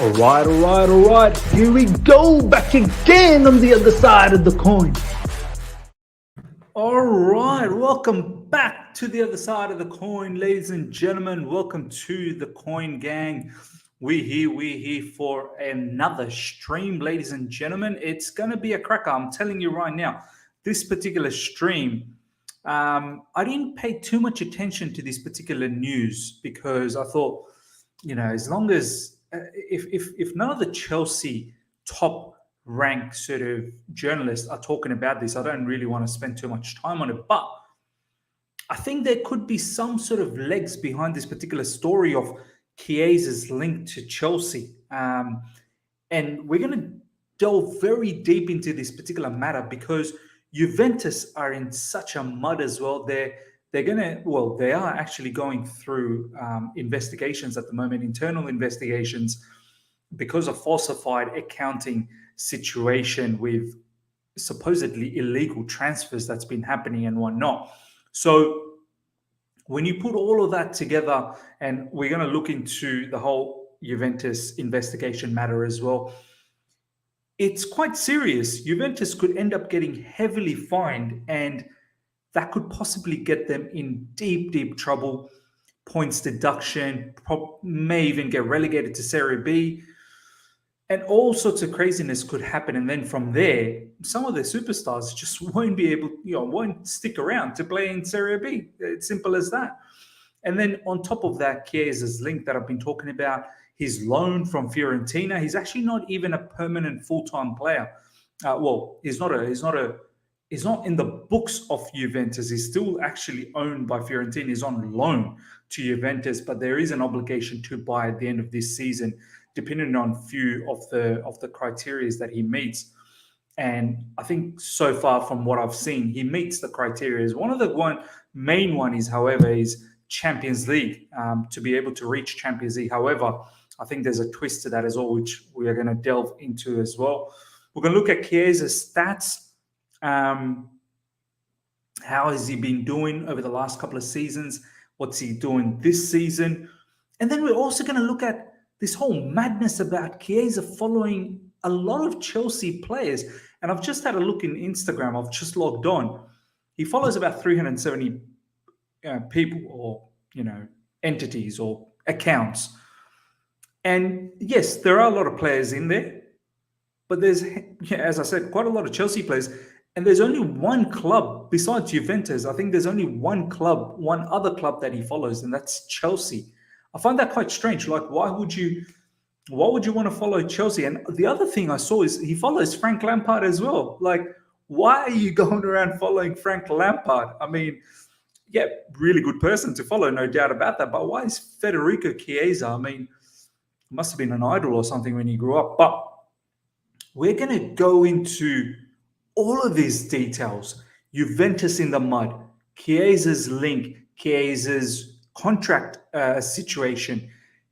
All right. Here we go, back again on the other side of the coin. All right, welcome back to the other side of the coin, ladies and gentlemen. Welcome to the Coin Gang. We're here for another stream, ladies and gentlemen. It's going to be a cracker. I'm telling you right now, this particular stream, I didn't pay too much attention to this particular news because I thought, as long as if none of the Chelsea top ranked sort of journalists are talking about this, I don't really want to spend too much time on it. But I think there could be some sort of legs behind this particular story of Chiesa's link to Chelsea. And we're going to delve very deep into this particular matter because Juventus are in such a mud as well. They are actually going through investigations at the moment, internal investigations, because of falsified accounting situation with supposedly illegal transfers that's been happening and whatnot. So when you put all of that together, and we're going to look into the whole Juventus investigation matter as well, it's quite serious. Juventus could end up getting heavily fined, and that could possibly get them in deep trouble. Points deduction, may even get relegated to Serie B, and all sorts of craziness could happen. And then from there, some of the superstars just won't be able, won't stick around to play in Serie B. It's simple as that. And then on top of that, Chiesa's link that I've been talking about, his loan from Fiorentina. He's actually not even a permanent full-time player. He's not in the books of Juventus. He's still actually owned by Fiorentina. He's on loan to Juventus, but there is an obligation to buy at the end of this season, depending on few of the criteria that he meets. And I think so far from what I've seen, he meets the criteria. One of the main one is, however, is Champions League, to be able to reach Champions League. However, I think there's a twist to that as well, which we are going to delve into as well. We're going to look at Chiesa's stats. How has he been doing over the last couple of seasons? What's he doing this season? And then we're also going to look at this whole madness about Chiesa following a lot of Chelsea players. And I've just had a look in Instagram. I've just logged on. He follows about 370 people or, entities or accounts. And yes, there are a lot of players in there, but there's, as I said, quite a lot of Chelsea players. And there's only one club besides Juventus. I think there's only one other club that he follows, and that's Chelsea. I find that quite strange. Like, why would you want to follow Chelsea? And the other thing I saw is he follows Frank Lampard as well. Like, why are you going around following Frank Lampard? I mean, yeah, really good person to follow, no doubt about that. But why is Federico Chiesa? I mean, must have been an idol or something when he grew up. But we're going to go into all of these details. Juventus in the mud, Chiesa's link, Chiesa's contract situation,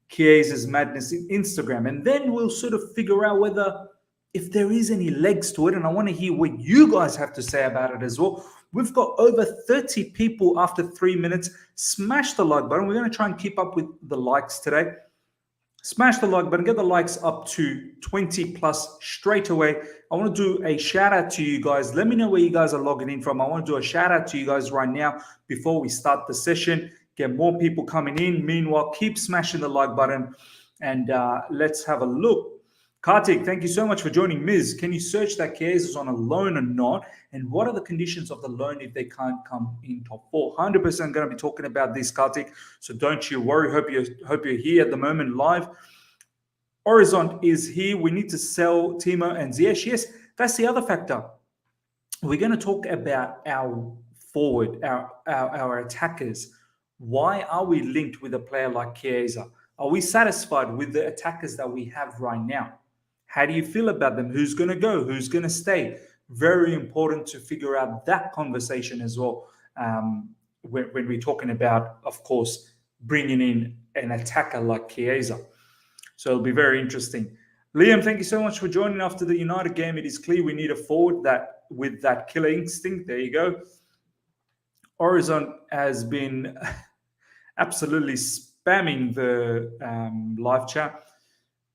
Chiesa's madness in Instagram. And then we'll sort of figure out whether if there is any legs to it. And I want to hear what you guys have to say about it as well. We've got over 30 people after 3 minutes. Smash the like button. We're going to try and keep up with the likes today. Smash the like button, get the likes up to 20 plus straight away. I want to do a shout out to you guys. Let me know where you guys are logging in from. I want to do a shout out to you guys right now before we start the session. Get more people coming in. Meanwhile, keep smashing the like button and let's have a look. Kartik, thank you so much for joining. Ms., can you search that Chiesa is on a loan or not? And what are the conditions of the loan if they can't come in top 4? 100% going to be talking about this, Kartik. So don't you worry. Hope you're here at the moment live. Horizon is here. We need to sell Timo and Ziyech. Yes, that's the other factor. We're going to talk about our forward, our attackers. Why are we linked with a player like Chiesa? Are we satisfied with the attackers that we have right now? How do you feel about them? Who's going to go? Who's going to stay? Very important to figure out that conversation as well. When we're talking about, of course, bringing in an attacker like Chiesa. So it'll be very interesting. Liam, thank you so much for joining after the United game. It is clear we need a forward that with that killer instinct. There you go. Horizon has been absolutely spamming the live chat.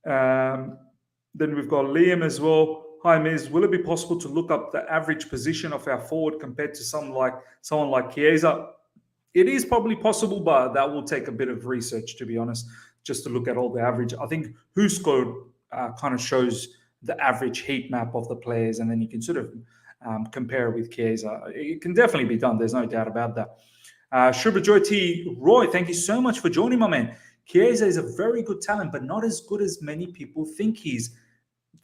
Then we've got Liam as well. Hi, Miz. Will it be possible to look up the average position of our forward compared to someone like Chiesa? It is probably possible, but that will take a bit of research, to be honest, just to look at all the average. I think Who Scored kind of shows the average heat map of the players, and then you can sort of compare it with Chiesa. It can definitely be done. There's no doubt about that. Shubhajyoti Roy, thank you so much for joining, my man. Chiesa is a very good talent, but not as good as many people think he's.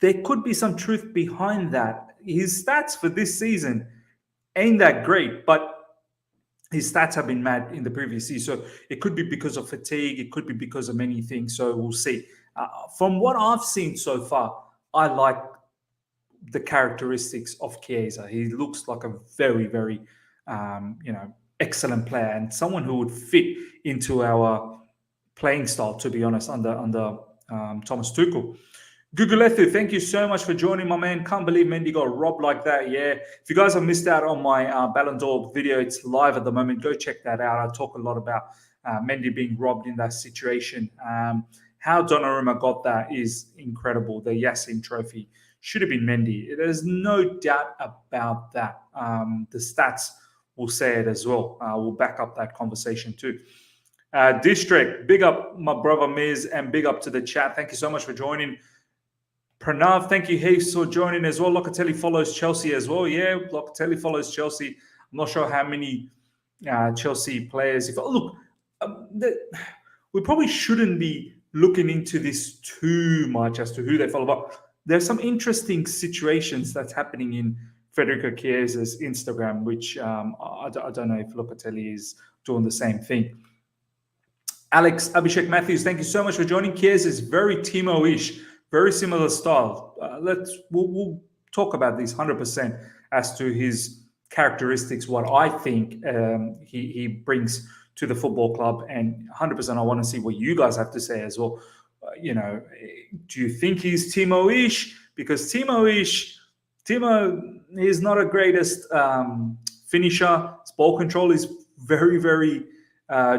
There could be some truth behind that. His stats for this season ain't that great, but his stats have been mad in the previous season. So it could be because of fatigue. It could be because of many things. So we'll see. From what I've seen so far, I like the characteristics of Chiesa. He looks like a very, very, excellent player and someone who would fit into our playing style, to be honest, under Thomas Tuchel. Gugulethu, thank you so much for joining, my man. Can't believe Mendy got robbed like that. Yeah. If you guys have missed out on my Ballon d'Or video, it's live at the moment. Go check that out. I talk a lot about Mendy being robbed in that situation. How Donnarumma got that is incredible. The Yassin Trophy should have been Mendy. There's no doubt about that. The stats will say it as well. We'll back up that conversation too. District, big up my brother Miz, and big up to the chat. Thank you so much for joining. Pranav, thank you, Heath, for joining as well. Locatelli follows Chelsea as well. Yeah, Locatelli follows Chelsea. I'm not sure how many Chelsea players. We probably shouldn't be looking into this too much as to who they follow. But there's some interesting situations that's happening in Federico Chiesa's Instagram, which I don't know if Locatelli is doing the same thing. Alex Abhishek Matthews, thank you so much for joining. Chiesa is very Timo-ish. Very similar style. We'll talk about this 100% as to his characteristics, what I think he brings to the football club, and 100% I want to see what you guys have to say as well. Do you think he's Timo-ish? Because Timo is not a greatest finisher. His ball control is very, very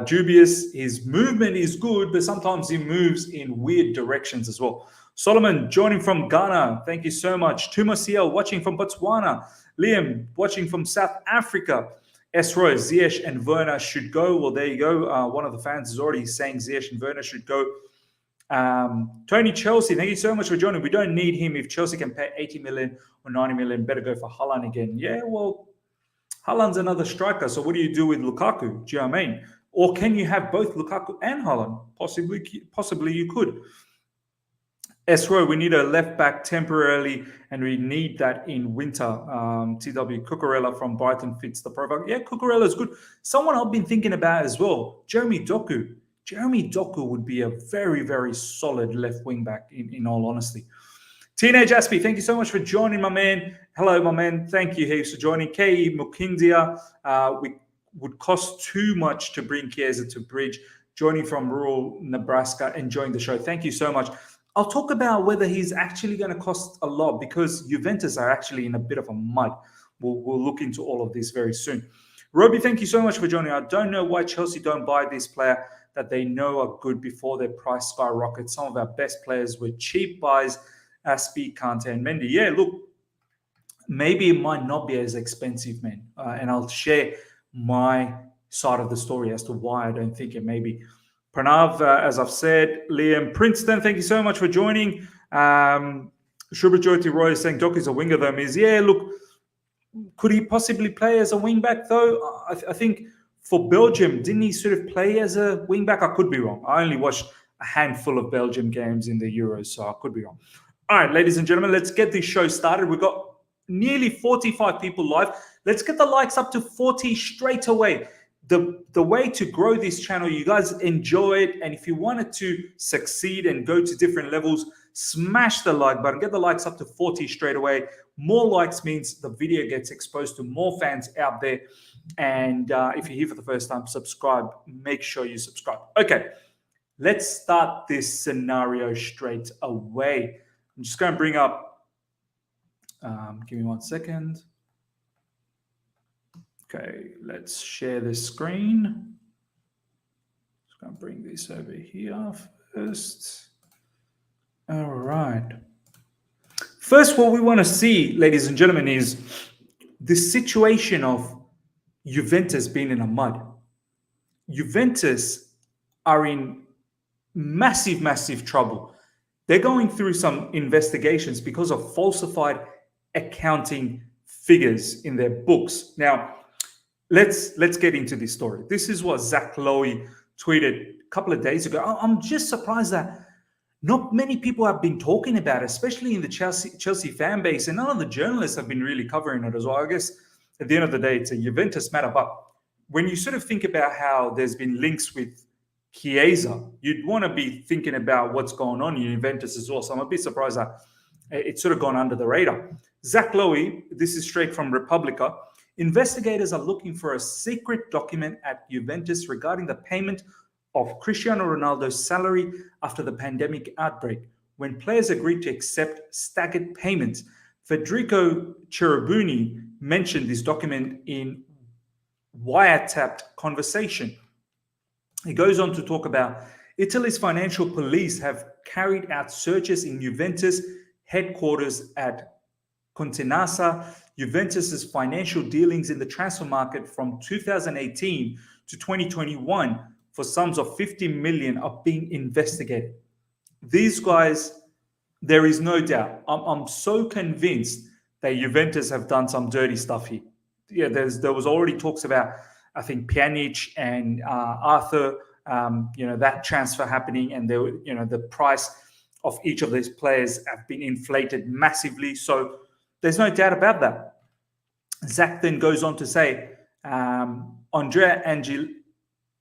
dubious. His movement is good, but sometimes he moves in weird directions as well. Solomon joining from Ghana, thank you so much. Tumasiel watching from Botswana. Liam watching from South Africa. Esroy, Ziyech and Werner should go. Well, there you go. One of the fans is already saying Ziyech and Werner should go. Tony Chelsea, thank you so much for joining. We don't need him. If Chelsea can pay 80 million or 90 million, better go for Haaland again. Yeah, well, Haaland's another striker. So what do you do with Lukaku? Do you know what I mean? Or can you have both Lukaku and Haaland? Possibly you could. Esro, we need a left back temporarily, and we need that in winter. TW Cucurella from Brighton fits the profile. Yeah, Cucurella is good. Someone I've been thinking about as well, Jeremy Doku. Jeremy Doku would be a very, very solid left wing back, in all honesty. Teenage Aspie, thank you so much for joining, my man. Hello, my man. Thank you, heaps, for joining. K.E. Mukindia, we would cost too much to bring Chiesa to Bridge. Joining from rural Nebraska, enjoying the show. Thank you so much. I'll talk about whether he's actually going to cost a lot, because Juventus are actually in a bit of a mud. We'll look into all of this very soon. Roby, thank you so much for joining. I don't know why Chelsea don't buy this player that they know are good before their price skyrockets. Some of our best players were cheap buys, Aspie, Kante, and Mendy. Yeah, look, maybe it might not be as expensive, man. And I'll share my side of the story as to why I don't think it may be. Pranav, as I've said. Liam Princeton, thank you so much for joining. Shubhajyoti Roy is saying Doku is a winger though. Means, yeah, look, could he possibly play as a wing back though? I think for Belgium, didn't he sort of play as a wing back? I could be wrong. I only watched a handful of Belgium games in the Euros, so I could be wrong. All right, ladies and gentlemen, let's get this show started. We've got nearly 45 people live. Let's get the likes up to 40 straight away. The way to grow this channel, you guys enjoy it, and if you wanted to succeed and go to different levels, smash the like button, get the likes up to 40 straight away. More likes means the video gets exposed to more fans out there. And if you're here for the first time, subscribe. Make sure you subscribe. Okay, let's start this scenario straight away. I'm just going to bring up, give me 1 second. Okay, let's share this screen. Just going to bring this over here first. All right. First, what we want to see, ladies and gentlemen, is the situation of Juventus being in a mud. Juventus are in massive, massive trouble. They're going through some investigations because of falsified accounting figures in their books. Now, let's get into this story. This is what Zach Lowy tweeted a couple of days ago. I'm just surprised that not many people have been talking about it, especially in the Chelsea fan base, and none of the journalists have been really covering it as well. I guess at the end of the day, it's a Juventus matter. But when you sort of think about how there's been links with Chiesa, you'd want to be thinking about what's going on in Juventus as well. So I'm a bit surprised that it's sort of gone under the radar. Zach Lowy, this is straight from Republica. Investigators are looking for a secret document at Juventus regarding the payment of Cristiano Ronaldo's salary after the pandemic outbreak, when players agreed to accept staggered payments. Federico Chiesa mentioned this document in wiretapped conversation. He goes on to talk about Italy's financial police have carried out searches in Juventus headquarters at Contenasa. Juventus's financial dealings in the transfer market from 2018 to 2021 for sums of 50 million are being investigated. These guys, there is no doubt. I'm so convinced that Juventus have done some dirty stuff here. Yeah, there was already talks about, I think, Pjanic and Arthur, that transfer happening, and the price of each of these players have been inflated massively. So there's no doubt about that. Zach then goes on to say, Andrea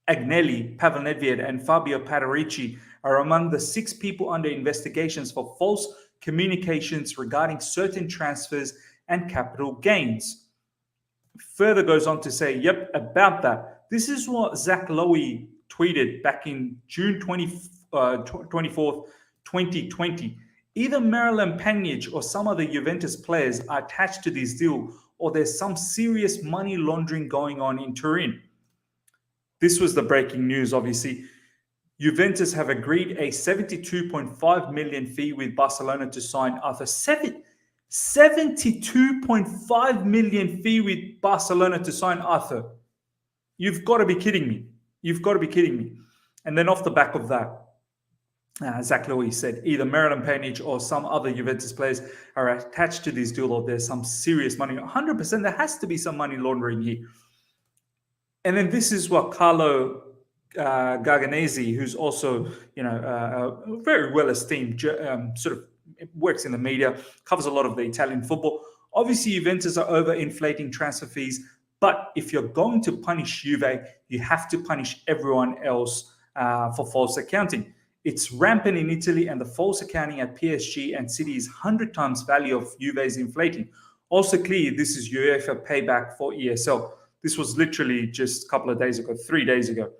Agnelli, Pavel Nedved, and Fabio Paterici are among the 6 people under investigations for false communications regarding certain transfers and capital gains. Further goes on to say, yep, about that. This is what Zach Lowy tweeted back in June 24th, 2020. Either Miralem Pjanic or some other Juventus players are attached to this deal, or there's some serious money laundering going on in Turin. This was the breaking news, obviously. Juventus have agreed a 72.5 million fee with Barcelona to sign Arthur. 72.5 million fee with Barcelona to sign Arthur. You've got to be kidding me. You've got to be kidding me. And then off the back of that, Zach Lowy said either Miralem Pjanic or some other Juventus players are attached to this deal, or there's some serious money. 100%, there has to be some money laundering here. And then this is what Carlo Garganese, who's also, a very well-esteemed, sort of works in the media, covers a lot of the Italian football. Obviously, Juventus are overinflating transfer fees, but if you're going to punish Juve, you have to punish everyone else for false accounting. It's rampant in Italy, and the false accounting at PSG and City is 100 times value of Juve's inflating. Also clear, this is UEFA payback for ESL. This was literally just a couple of days ago, 3 days ago.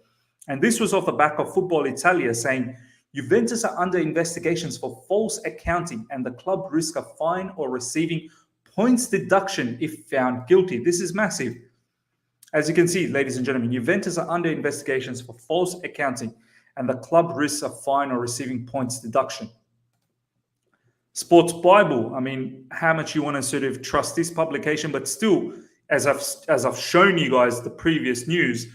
And this was off the back of Football Italia saying, Juventus are under investigations for false accounting and the club risk a fine or receiving points deduction if found guilty. This is massive. As you can see, ladies and gentlemen, Juventus are under investigations for false accounting and the club risks a fine or receiving points deduction. Sports Bible, I mean, how much you want to sort of trust this publication, but still, as I've shown you guys the previous news,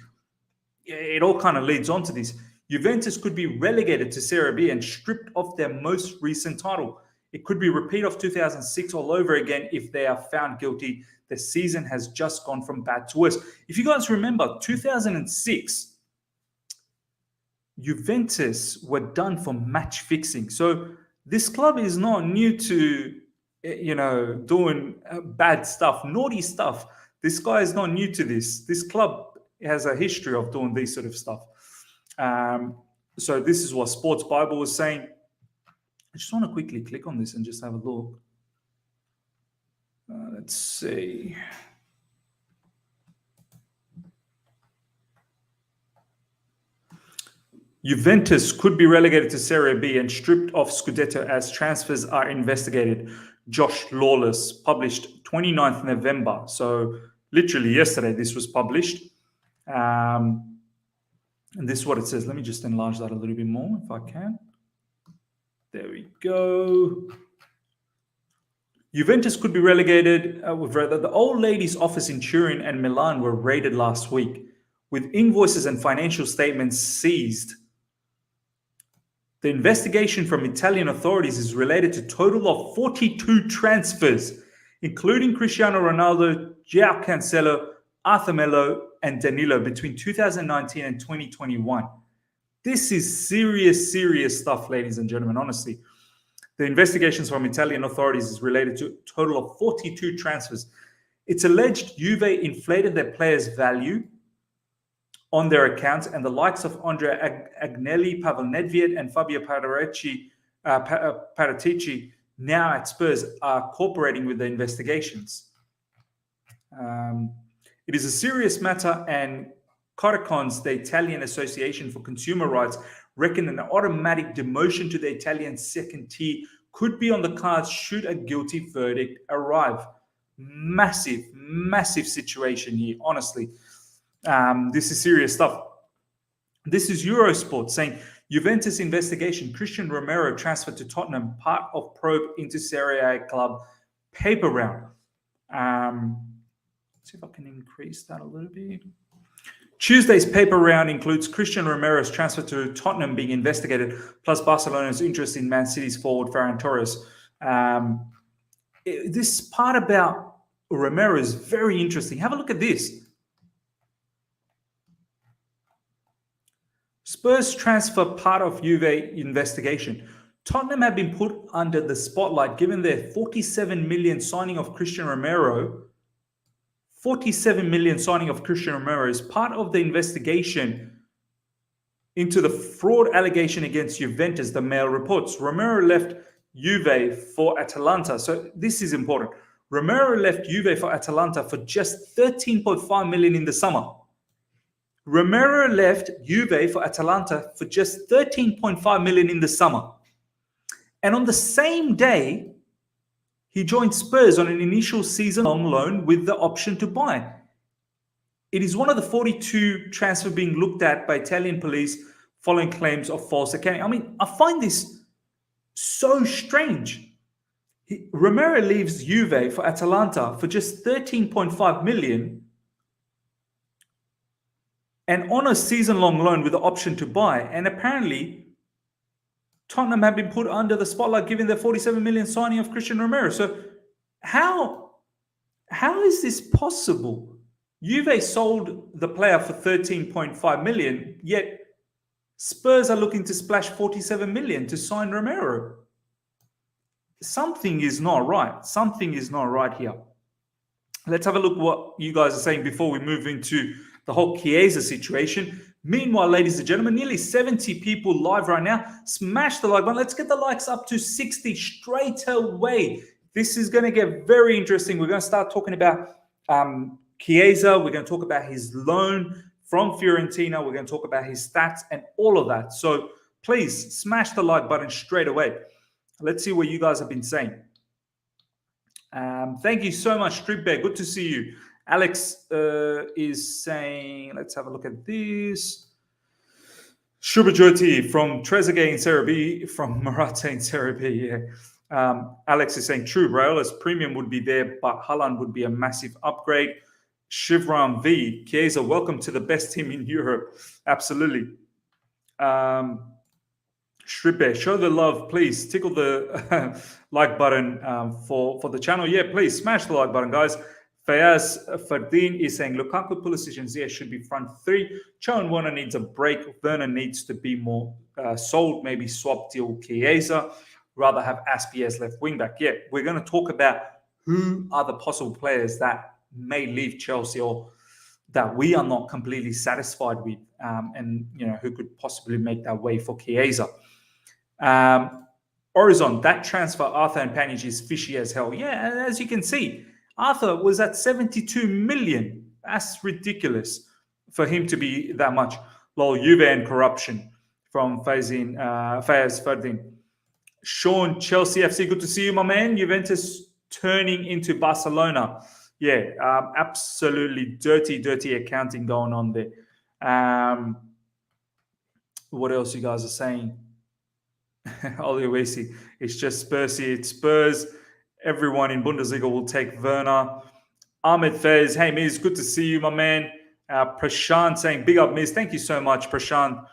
it all kind of leads on to this. Juventus could be relegated to Serie B and stripped of their most recent title. It could be a repeat of 2006 all over again if they are found guilty. The season has just gone from bad to worse. If you guys remember, 2006, Juventus were done for match fixing. So this club is not new to, doing bad stuff, naughty stuff. This guy is not new to this. This club has a history of doing this sort of stuff. So this is what Sports Bible was saying. I just want to quickly click on this and just have a look. Let's see. Juventus could be relegated to Serie B and stripped of Scudetto as transfers are investigated. Josh Lawless, published 29th November. So literally yesterday this was published. And this is what it says. Let me just enlarge that a little bit more if I can. There we go. Juventus could be relegated. We've read that the old lady's office in Turin and Milan were raided last week, with invoices and financial statements seized. The investigation from Italian authorities is related to a total of 42 transfers, including Cristiano Ronaldo, João Cancelo, Arthur Melo, and Danilo between 2019 and 2021. This is serious, serious stuff, ladies and gentlemen, honestly. The investigations from Italian authorities is related to a total of 42 transfers. It's alleged Juve inflated their players' value on their accounts, and the likes of Andrea Agnelli, Pavel Nedved, and Fabio Paratici, now at Spurs, are cooperating with the investigations. It is a serious matter, and Codicons, the Italian Association for Consumer Rights, reckon an automatic demotion to the Italian second tier could be on the cards should a guilty verdict arrive. Massive, massive situation here, honestly. This is serious stuff. This is Eurosport saying Juventus investigation, Christian Romero transferred to Tottenham, part of probe into Serie A club paper round. Let's see if I can increase that a little bit. Tuesday's paper round includes Christian Romero's transfer to Tottenham being investigated, plus Barcelona's interest in Man City's forward Ferran Torres. This part about Romero is very interesting. Have a look at this. Spurs transfer part of Juve investigation. Tottenham have been put under the spotlight given their 47 million signing of Christian Romero. 47 million signing of Christian Romero is part of the investigation into the fraud allegation against Juventus, the Mail reports. Romero left Juve for Atalanta. So this is important. Romero left Juve for Atalanta for just 13.5 million in the summer. Romero left Juve for Atalanta for just 13.5 million in the summer. And on the same day, he joined Spurs on an initial season-long loan with the option to buy. It is one of the 42 transfers being looked at by Italian police following claims of false accounting. I mean, I find this so strange. Romero leaves Juve for Atalanta for just 13.5 million and on a season-long loan with the option to buy. And apparently, Tottenham have been put under the spotlight given the 47 million signing of Christian Romero. So how is this possible? Juve sold the player for 13.5 million, yet Spurs are looking to splash 47 million to sign Romero. Something is not right. Something is not right here. Let's have a look what you guys are saying before we move into the whole Chiesa situation. Meanwhile, ladies and gentlemen, nearly 70 people live right now. Smash the like button. Let's get the likes up to 60 straight away. This is going to get very interesting. We're going to start talking about Chiesa. We're going to talk about his loan from Fiorentina. We're going to talk about his stats and all of that. So please smash the like button straight away. Let's see what you guys have been saying. Thank you so much, Strip Bear. Good to see you. Alex is saying, let's have a look at this. Shubhajyoti from Trezeguet in Serie B, from Morata in Serie B. Yeah. Alex is saying, true, Raiola's premium would be there, but Haaland would be a massive upgrade. Shivram V, Chiesa, welcome to the best team in Europe. Absolutely. Shripe, show the love, please. Tickle the like button for the channel. Yeah, please smash the like button, guys. Fayaz Fardin is saying Lukaku, Pulisic, and Ziyech should be front three. Cho and Werner needs a break. Werner needs to be more sold, maybe swap deal Chiesa. Rather have Aspi as left wing back. Yeah, we're going to talk about who are the possible players that may leave Chelsea or that we are not completely satisfied with, and who could possibly make that way for Chiesa. Horizon, that transfer, Arthur and Panic is fishy as hell. Yeah, and as you can see, Arthur was at 72 million. That's ridiculous for him to be that much. Lol, Juve and corruption from Fayaz Fardin. Sean, Chelsea FC, good to see you, my man. Juventus turning into Barcelona. Yeah, absolutely dirty accounting going on there. What else you guys are saying? Oliwesi. It's just Spursy. It's Spurs. Everyone in Bundesliga will take Werner. Ahmed Fez. Hey, Miz, good to see you, my man. Prashant saying, big up, Miz. Thank you so much, Prashant.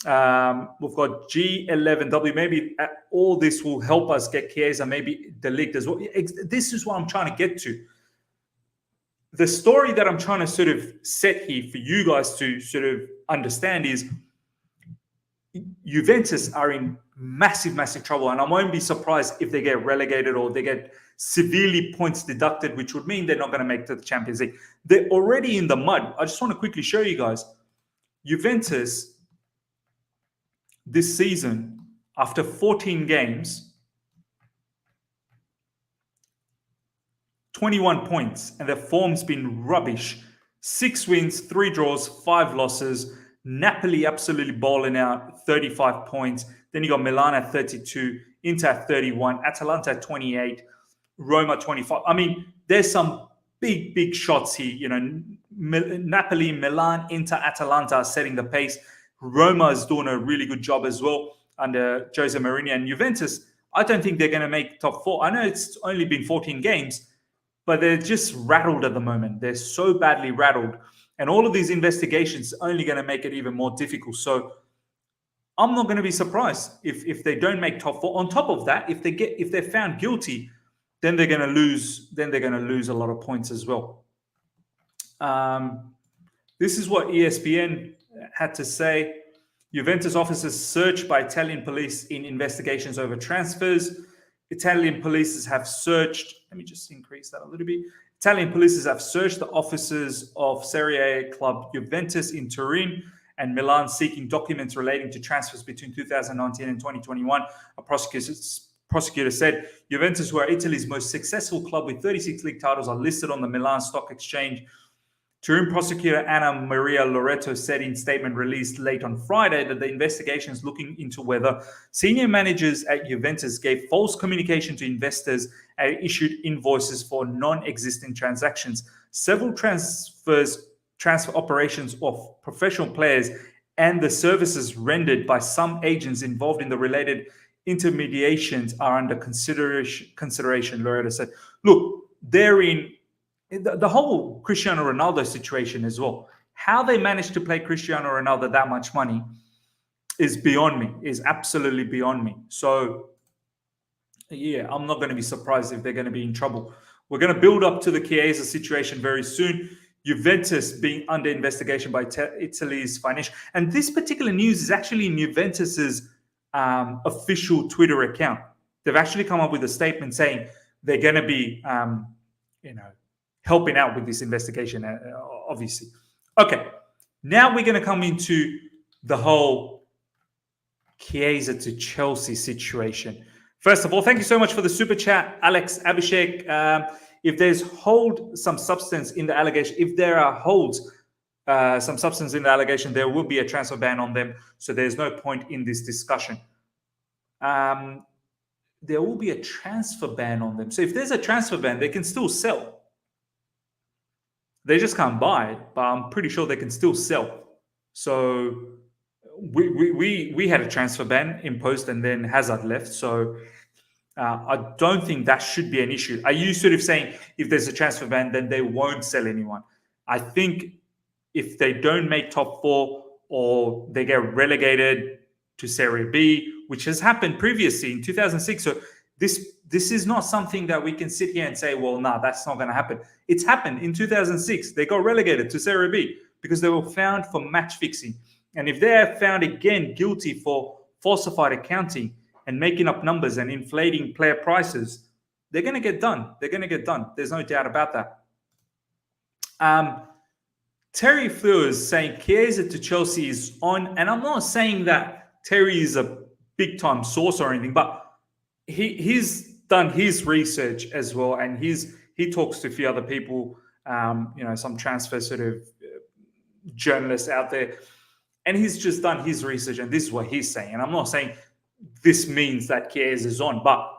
We've got G11W. Maybe all this will help us get Chiesa, maybe the league as well. This is what I'm trying to get to. The story that I'm trying to sort of set here for you guys to sort of understand is Juventus are in massive, massive trouble. And I won't be surprised if they get relegated or they get severely points deducted, which would mean they're not going to make the Champions League. They're already in the mud. I just want to quickly show you guys. Juventus, this season, after 14 games, 21 points, and their form's been rubbish. 6 wins, 3 draws, 5 losses. Napoli absolutely balling out, 35 points. Then you got Milan at 32, Inter at 31, Atalanta at 28, Roma 25. I mean, there's some big, big shots here. You know, Napoli, Milan, Inter, Atalanta are setting the pace. Roma is doing a really good job as well under Jose Mourinho. And Juventus, I don't think they're going to make top 4. I know it's only been 14 games, but they're just rattled at the moment. They're so badly rattled. And all of these investigations are only going to make it even more difficult. So I'm not going to be surprised if they don't make top 4. On top of that, if they're found guilty, then they're going to lose. Then they're going to lose a lot of points as well. This is what ESPN had to say. Juventus officers searched by Italian police in investigations over transfers. Italian police have searched. Let me just increase that a little bit. Italian police have searched the offices of Serie A club Juventus in Turin and Milan, seeking documents relating to transfers between 2019 and 2021. A prosecutor said Juventus, who are Italy's most successful club with 36 league titles, are listed on the Milan Stock Exchange. Turin prosecutor Anna Maria Loreto said in a statement released late on Friday that the investigation is looking into whether senior managers at Juventus gave false communication to investors and issued invoices for non-existing transactions. Several transfer operations of professional players and the services rendered by some agents involved in the related intermediations are under consideration, Loreto said. Look, they're in the whole Cristiano Ronaldo situation as well. How they managed to pay Cristiano Ronaldo that much money is beyond me, is absolutely beyond me. So, yeah, I'm not going to be surprised if they're going to be in trouble. We're going to build up to the Chiesa situation very soon. Juventus being under investigation by Italy's financial. And this particular news is actually in Juventus's official Twitter account. They've actually come up with a statement saying they're going to be, helping out with this investigation, obviously. Okay, now we're going to come into the whole Chiesa to Chelsea situation. First of all, thank you so much for the super chat, Alex Abhishek. If there's some substance in the allegation, if there are some substance in the allegation, there will be a transfer ban on them. So there's no point in this discussion. There will be a transfer ban on them. So if there's a transfer ban, they can still sell. They just can't buy, but I'm pretty sure they can still sell. So we had a transfer ban imposed and then Hazard left. So I don't think that should be an issue. Are you sort of saying if there's a transfer ban, then they won't sell anyone? I think if they don't make top 4 or they get relegated to Serie B, which has happened previously in 2006. So this is not something that we can sit here and say, well, no, that's not going to happen. It's happened in 2006. They got relegated to Serie B because they were found for match fixing. And if they're found again guilty for falsified accounting and making up numbers and inflating player prices, they're going to get done. They're going to get done. There's no doubt about that. Terry Fleur is saying Chiesa to Chelsea is on. And I'm not saying that Terry is a big-time source or anything, but he's done his research as well, and he talks to a few other people, some transfer sort of journalists out there, and he's just done his research, and this is what he's saying. And I'm not saying this means that Chiesa is on, but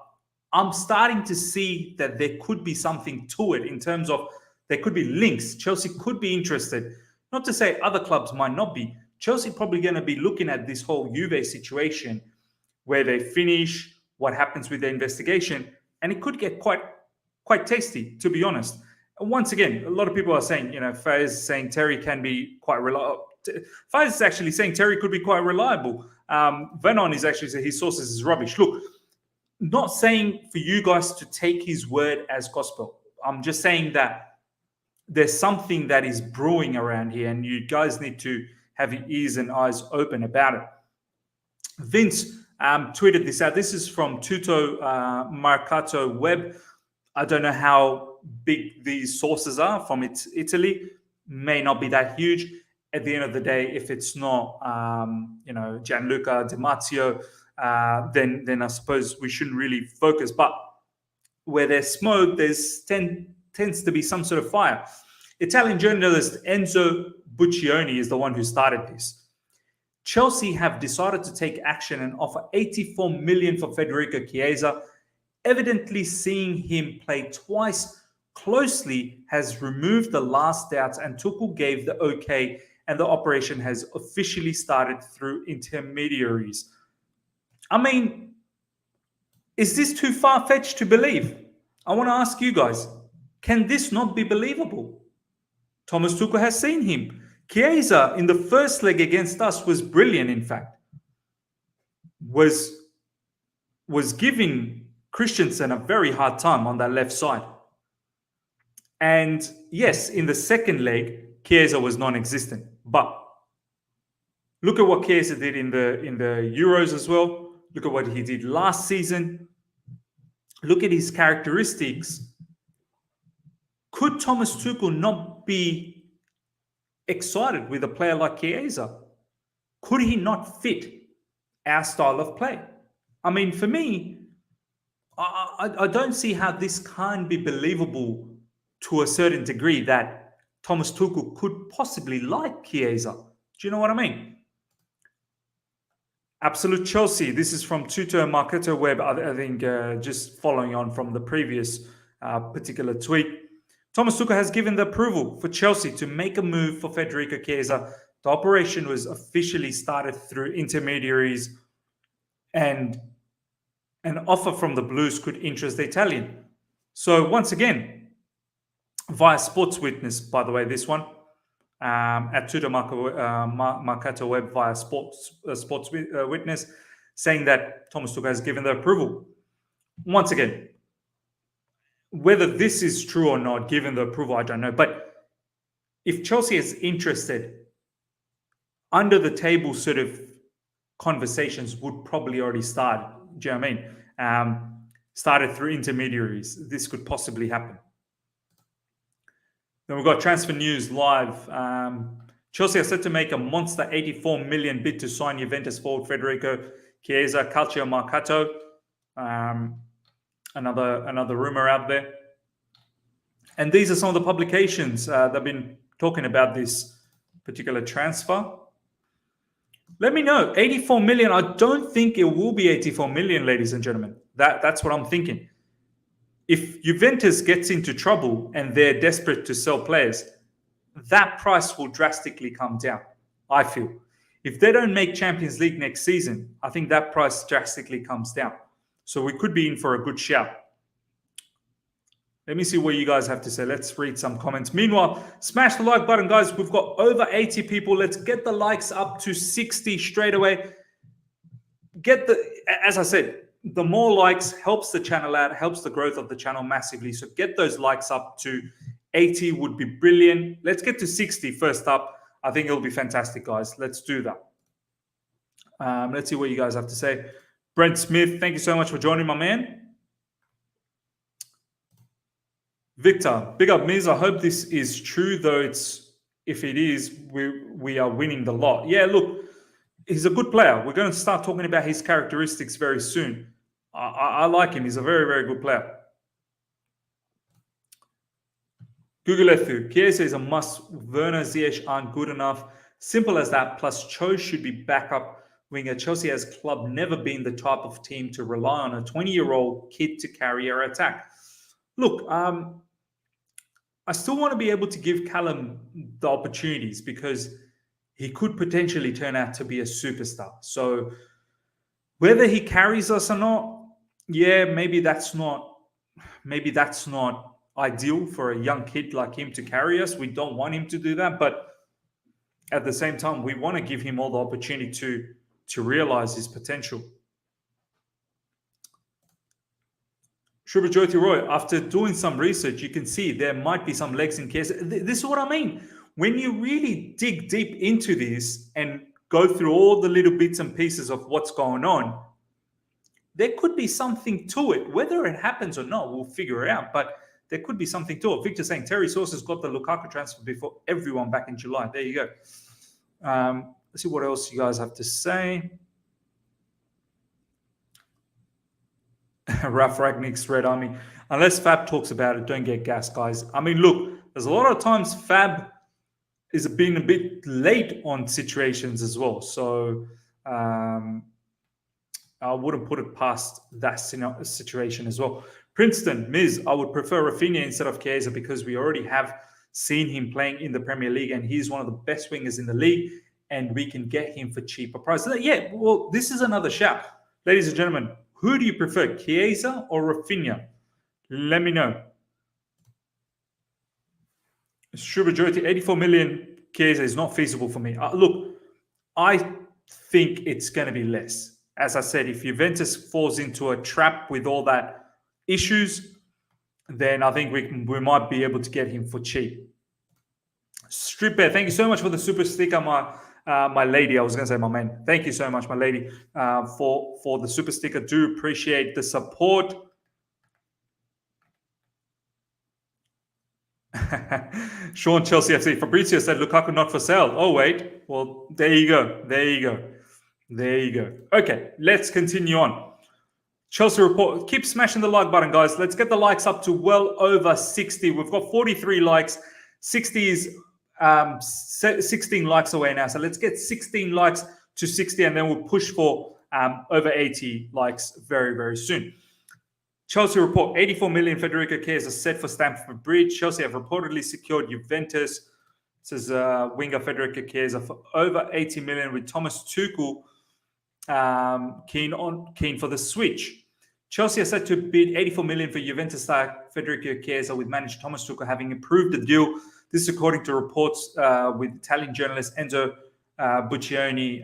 I'm starting to see that there could be something to it in terms of there could be links. Chelsea could be interested. Not to say other clubs might not be. Chelsea probably going to be looking at this whole Juve situation where they finish, what happens with the investigation, and it could get quite tasty, to be honest. Once again, a lot of people are saying, Faz is saying Terry can be quite reliable. Faz is actually saying Terry could be quite reliable. Venon is actually saying his sources is rubbish. Look, not saying for you guys to take his word as gospel. I'm just saying that there's something that is brewing around here, and you guys need to have your ears and eyes open about it. Vince tweeted this out. This is from Tutto Mercato Web. I don't know how big these sources are from Italy. May not be that huge. At the end of the day, if it's not, Gianluca Di Marzio, then I suppose we shouldn't really focus. But where there's smoke, tends to be some sort of fire. Italian journalist Enzo Buccioni is the one who started this. Chelsea have decided to take action and offer 84 million for Federico Chiesa. Evidently seeing him play twice closely has removed the last doubts, and Tuchel gave the okay, and the operation has officially started through intermediaries. I mean, is this too far-fetched to believe? I want to ask you guys, can this not be believable? Thomas Tuchel has seen him. Chiesa in the first leg against us was brilliant, in fact. Was giving Christensen a very hard time on that left side. And yes, in the second leg, Chiesa was non-existent. But look at what Chiesa did in the Euros as well. Look at what he did last season. Look at his characteristics. Could Thomas Tuchel not be excited with a player like Chiesa? Could he not fit our style of play? I mean, for me, I don't see how this can't be believable to a certain degree that Thomas Tuchel could possibly like Chiesa. Do you know what I mean? Absolute Chelsea. This is from Tutto Mercato Web. I think just following on from the previous particular tweet. Thomas Tuchel has given the approval for Chelsea to make a move for Federico Chiesa. The operation was officially started through intermediaries, and an offer from the Blues could interest the Italian. So once again, via Sports Witness, by the way, this one, at Tutto Mercato Web via Sports Witness, saying that Thomas Tuchel has given the approval. Once again, whether this is true or not, given the approval, I don't know. But if Chelsea is interested, under the table sort of conversations would probably already start. Do you know what I mean? Started through intermediaries. This could possibly happen. Then we've got Transfer News Live. Chelsea are set to make a monster 84 million bid to sign Juventus forward Federico Chiesa. Calcio Mercato. Another rumor out there. And these are some of the publications that have been talking about this particular transfer. Let me know. 84 million. I don't think it will be 84 million, ladies and gentlemen. That's what I'm thinking. If Juventus gets into trouble and they're desperate to sell players, that price will drastically come down, I feel. If they don't make Champions League next season, I think that price drastically comes down. So we could be in for a good shout. Let me see what you guys have to say. Let's read some comments. Meanwhile, smash the like button, guys. We've got over 80 people. Let's get the likes up to 60 straight away. As I said, the more likes helps the channel out, helps the growth of the channel massively. So get those likes up to 80 would be brilliant. Let's get to 60 first up. I think it'll be fantastic, guys. Let's do that. Let's see what you guys have to say. Brent Smith, thank you so much for joining, my man. Victor, big up Miz. I hope this is true, though if it is, we are winning the lot. Yeah, look, he's a good player. We're going to start talking about his characteristics very soon. I like him. He's a very, very good player. Google Ethu, Chiesa is a must. Werner, Ziyech aren't good enough. Simple as that. Plus, Cho should be backup winger. Chelsea has club never been the type of team to rely on a 20-year-old kid to carry our attack. Look, I still want to be able to give Callum the opportunities because he could potentially turn out to be a superstar. So Whether he carries us or not, yeah, maybe that's not ideal for a young kid like him to carry us. We don't want him to do that, but at the same time, we want to give him all the opportunity to realize his potential. Shubhajyoti Roy, after doing some research, you can see there might be some legs in Chiesa. This is what I mean. When you really dig deep into this and go through all the little bits and pieces of what's going on, there could be something to it. Whether it happens or not, we'll figure it out. But there could be something to it. Victor saying Terry Sources got the Lukaku transfer before everyone back in July. There you go. Let's see what else you guys have to say. Ralph Ragnick's Red Army. Unless Fab talks about it, don't get gas, guys. I mean, look, there's a lot of times Fab is being a bit late on situations as well. So I wouldn't put it past that situation as well. Princeton, Miz, I would prefer Rafinha instead of Chiesa because we already have seen him playing in the Premier League and he's one of the best wingers in the league and we can get him for cheaper prices. Yeah, well, this is another shout. Ladies and gentlemen, who do you prefer, Chiesa or Rafinha? Let me know. Shubhajyoti, 84 million Chiesa is not feasible for me. Look, I think it's going to be less. As I said, if Juventus falls into a trap with all that issues, then I think we might be able to get him for cheap. Strip Bear, thank you so much for the super sticker, my lady. I was going to say my man. Thank you so much, my lady, for the super sticker. Do appreciate the support. Sean Chelsea FC. Fabrizio said Lukaku not for sale. Oh, wait. Well, there you go. There you go. There you go. Okay, let's continue on. Chelsea report. Keep smashing the like button, guys. Let's get the likes up to well over 60. We've got 43 likes. 60 is 16 likes away now. So let's get 16 likes to 60 and then we'll push for over 80 likes very, very soon. Chelsea report, 84 million Federico Chiesa set for Stamford Bridge. Chelsea have reportedly secured Juventus. This is winger Federico Chiesa for over 80 million with Thomas Tuchel keen for the switch. Chelsea are set to bid 84 million for Juventus star Federico Chiesa with manager Thomas Tuchel having approved the deal. This is according to reports with Italian journalist Enzo Buccioni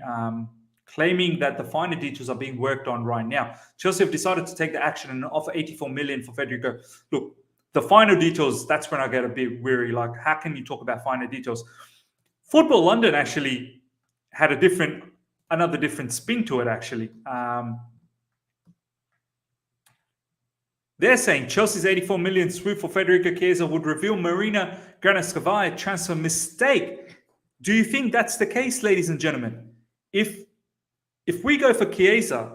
claiming that the finer details are being worked on right now. Chelsea have decided to take the action and offer 84 million for Federico. Look, the finer details, that's when I get a bit weary. Like, how can you talk about finer details? Football London actually had another different spin to it, actually. They're saying Chelsea's 84 million swoop for Federico Chiesa would reveal Marina Granovskaya transfer mistake. Do you think that's the case, ladies and gentlemen? If we go for Chiesa,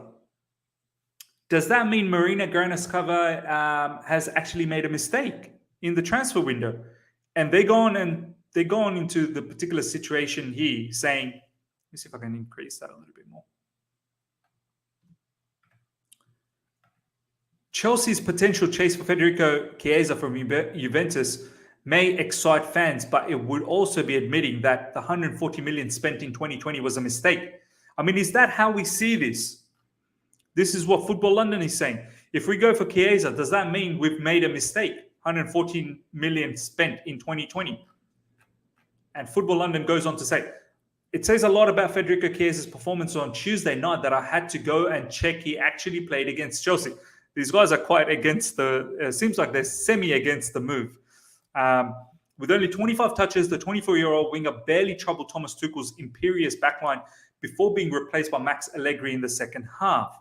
does that mean Marina Granovskaya has actually made a mistake in the transfer window? And they go on into the particular situation here saying, let me see if I can increase that a little bit more. Chelsea's potential chase for Federico Chiesa from Juventus may excite fans, but it would also be admitting that the 140 million spent in 2020 was a mistake. I mean, is that how we see this? This is what Football London is saying. If we go for Chiesa, does that mean we've made a mistake? 114 million spent in 2020. And Football London goes on to say, it says a lot about Federico Chiesa's performance on Tuesday night that I had to go and check he actually played against Chelsea. These guys are quite against seems like they're semi-against the move. With only 25 touches, the 24-year-old winger barely troubled Thomas Tuchel's imperious backline before being replaced by Max Allegri in the second half.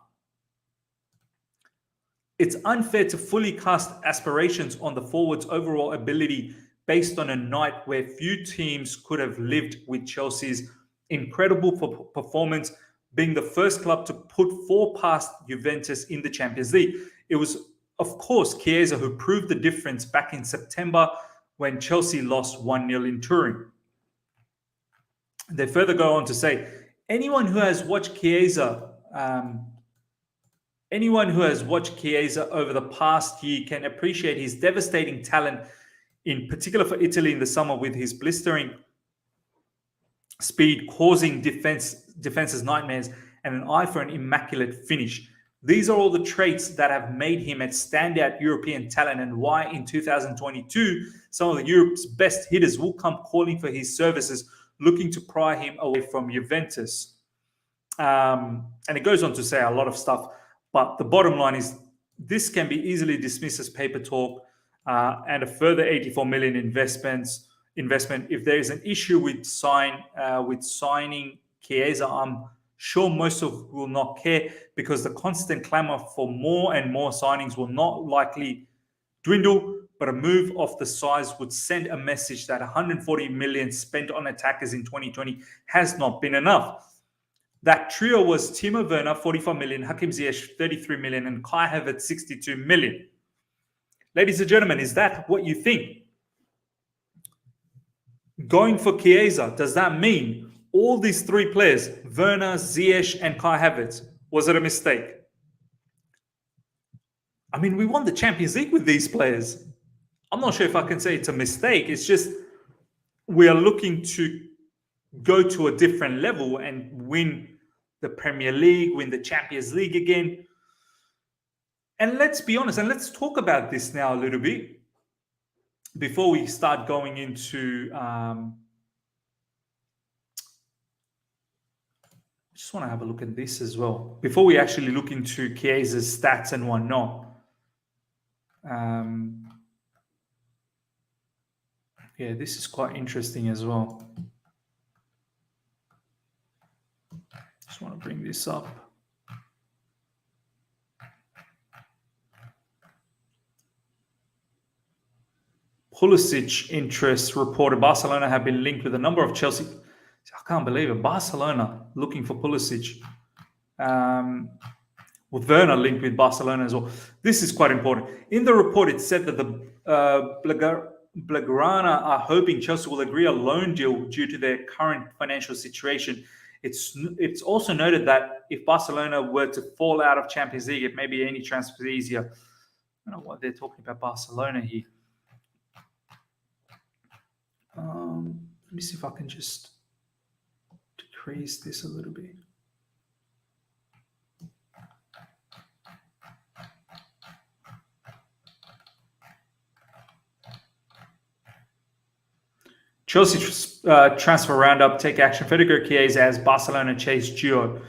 It's unfair to fully cast aspirations on the forward's overall ability based on a night where few teams could have lived with Chelsea's incredible performance, being the first club to put 4 past Juventus in the Champions League. It was, of course, Chiesa who proved the difference back in September when Chelsea lost 1-0 in Turin. They further go on to say, anyone who has watched Chiesa over the past year can appreciate his devastating talent, in particular for Italy in the summer, with his blistering speed causing defense's nightmares and an eye for an immaculate finish. These are all the traits that have made him a standout European talent, and why in 2022 some of Europe's best hitters will come calling for his services, looking to pry him away from Juventus. And it goes on to say a lot of stuff, but the bottom line is this can be easily dismissed as paper talk, and a further 84 million investment. If there is an issue with signing Chiesa, I'm sure most of will not care, because the constant clamor for more and more signings will not likely dwindle. But a move of the size would send a message that 140 million spent on attackers in 2020 has not been enough. That trio was Timo Werner, 45 million, Hakim Ziyech, 33 million, and Kai Havertz, 62 million. Ladies and gentlemen, is that what you think? Going for Chiesa, does that mean all these three players, Werner, Ziyech, and Kai Havertz, was it a mistake? I mean, we won the Champions League with these players. I'm not sure if I can say it's a mistake. It's just we are looking to go to a different level and win the Premier League, win the Champions League again. And let's be honest, and let's talk about this now a little bit before we start going into I just want to have a look at this as well before we actually look into Chiesa's stats and whatnot. Yeah, this is quite interesting as well. Just want to bring this up. Pulisic interest reported. Barcelona have been linked with a number of Chelsea. I can't believe it. Barcelona looking for Pulisic. With Werner linked with Barcelona as well. This is quite important. In the report, it said that the Blaugrana are hoping Chelsea will agree a loan deal due to their current financial situation. It's also noted that if Barcelona were to fall out of Champions League, it may be any transfer easier. I don't know what they're talking about Barcelona here. Let me see if I can just decrease this a little bit. Chelsea transfer roundup, take action. Federico Chiesa as Barcelona chase duo.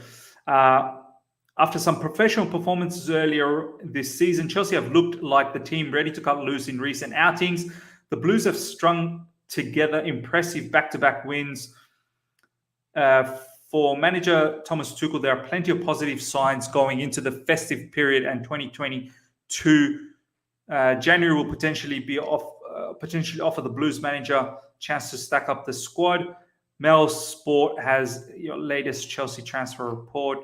After some professional performances earlier this season, Chelsea have looked like the team ready to cut loose in recent outings. The Blues have strung together impressive back-to-back wins. For manager Thomas Tuchel, there are plenty of positive signs going into the festive period, and 2022 January will potentially offer the Blues manager a chance to stack up the squad. Mail Sport has your latest Chelsea transfer report.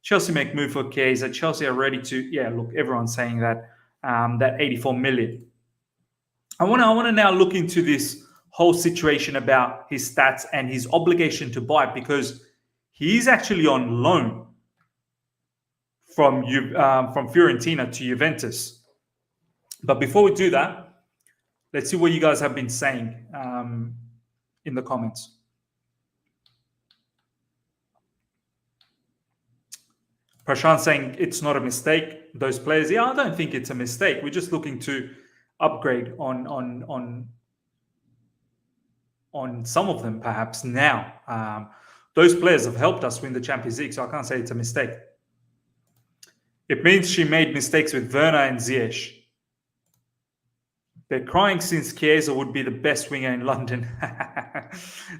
Chelsea make move for Chiesa. Chelsea are ready to, look, everyone's saying that, that 84 million. I want to now look into this whole situation about his stats and his obligation to buy, because he's actually on loan from Fiorentina to Juventus. But before we do that, let's see what you guys have been saying in the comments. Prashant saying it's not a mistake, those players. Yeah, I don't think it's a mistake. We're just looking to upgrade on some of them perhaps now. Those players have helped us win the Champions League, so I can't say it's a mistake. It means she made mistakes with Werner and Ziyech. They're crying since Chiesa would be the best winger in London.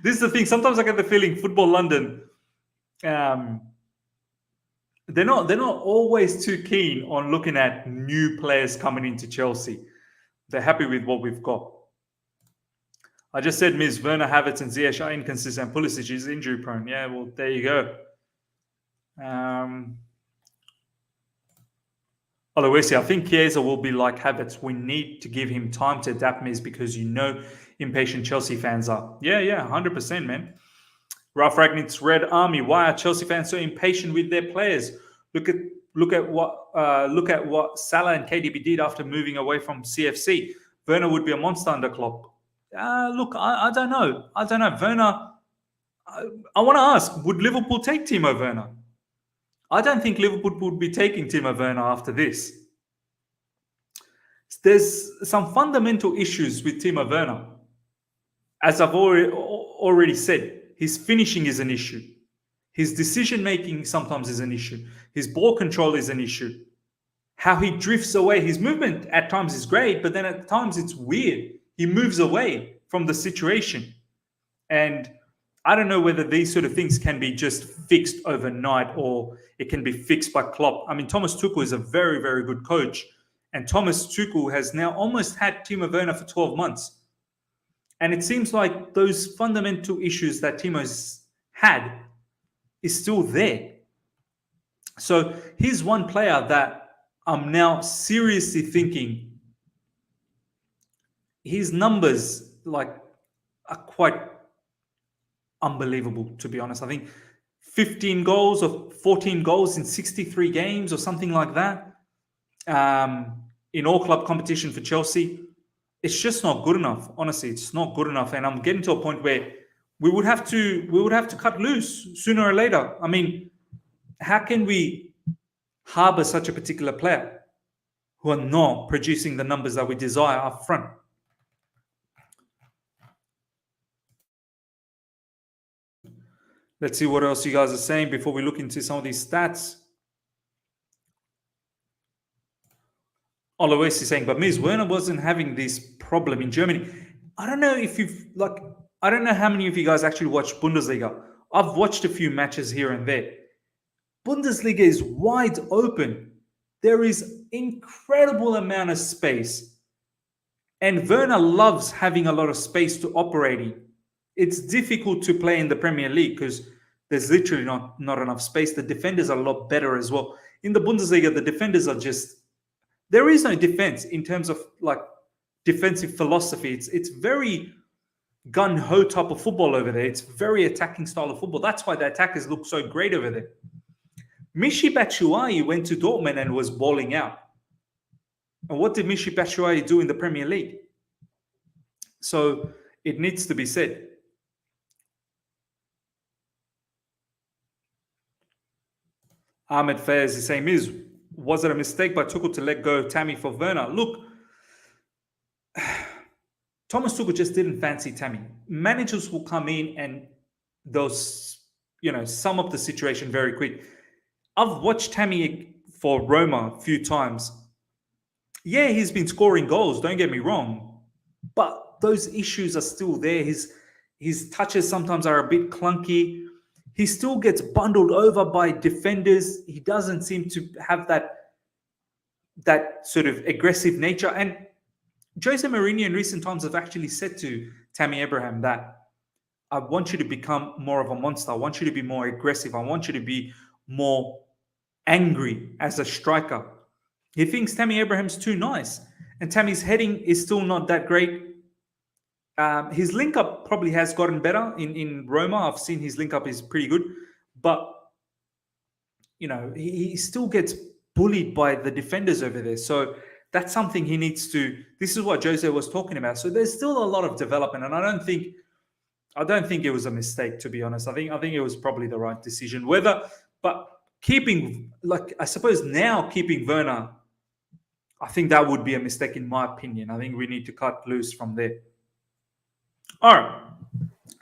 This is the thing. Sometimes I get the feeling Football London, they're not always too keen on looking at new players coming into Chelsea. They're happy with what we've got. I just said Ms. Werner, Havertz, and Ziyech are inconsistent. Pulisic is injury prone. Yeah, well, there you go. Aloysia, I think Chiesa will be like Havertz. We need to give him time to adapt, Ms., because impatient Chelsea fans are. Yeah, 100%, man. Ralph Ragnitz, Red Army. Why are Chelsea fans so impatient with their players? Look at what Salah and KDB did after moving away from CFC. Werner would be a monster under Klopp. Look, I don't know. Werner, I want to ask, would Liverpool take Timo Werner? I don't think Liverpool would be taking Timo Werner after this. There's some fundamental issues with Timo Werner. As I've already said, his finishing is an issue. His decision-making sometimes is an issue. His ball control is an issue. How he drifts away. His movement at times is great, but then at times it's weird. He moves away from the situation. And I don't know whether these sort of things can be just fixed overnight or it can be fixed by Klopp. I mean, Thomas Tuchel is a very, very good coach. And Thomas Tuchel has now almost had Timo Werner for 12 months. And it seems like those fundamental issues that Timo's had is still there. So he's one player that I'm now seriously thinking his numbers are quite unbelievable, to be honest. I think 15 goals or 14 goals in 63 games or something like that in all club competition for Chelsea. It's just not good enough. Honestly, it's not good enough. And I'm getting to a point where we would have to cut loose sooner or later. I mean, how can we harbor such a particular player who are not producing the numbers that we desire up front? Let's see what else you guys are saying before we look into some of these stats. Alois is saying, but Ms. Werner wasn't having this problem in Germany. I don't know if I don't know how many of you guys actually watch Bundesliga. I've watched a few matches here and there. Bundesliga is wide open. There is incredible amount of space. And Werner loves having a lot of space to operate in. It's difficult to play in the Premier League because there's literally not enough space. The defenders are a lot better as well. In the Bundesliga, the defenders are just... There is no defense in terms of defensive philosophy. It's very gun-ho type of football over there. It's very attacking style of football. That's why the attackers look so great over there. Michy Batshuayi went to Dortmund and was balling out. And what did Michy Batshuayi do in the Premier League? So it needs to be said. Ahmed Faiz is saying, was it a mistake by Tuchel to let go of Tammy for Werner? Look, Thomas Tuchel just didn't fancy Tammy. Managers will come in and they'll, sum up the situation very quick. I've watched Tammy for Roma a few times. Yeah, he's been scoring goals, don't get me wrong. But those issues are still there. His touches sometimes are a bit clunky. He still gets bundled over by defenders. He doesn't seem to have that sort of aggressive nature. And Jose Mourinho in recent times have actually said to Tammy Abraham that I want you to become more of a monster. I want you to be more aggressive. I want you to be more angry as a striker. He thinks Tammy Abraham's too nice. And Tammy's heading is still not that great. His link-up probably has gotten better in Roma. I've seen his link-up is pretty good. But, he still gets bullied by the defenders over there. So that's something he needs to... This is what Jose was talking about. So there's still a lot of development. And I don't think it was a mistake, to be honest. I think it was probably the right decision. But keeping Werner, I think that would be a mistake in my opinion. I think we need to cut loose from there. All right,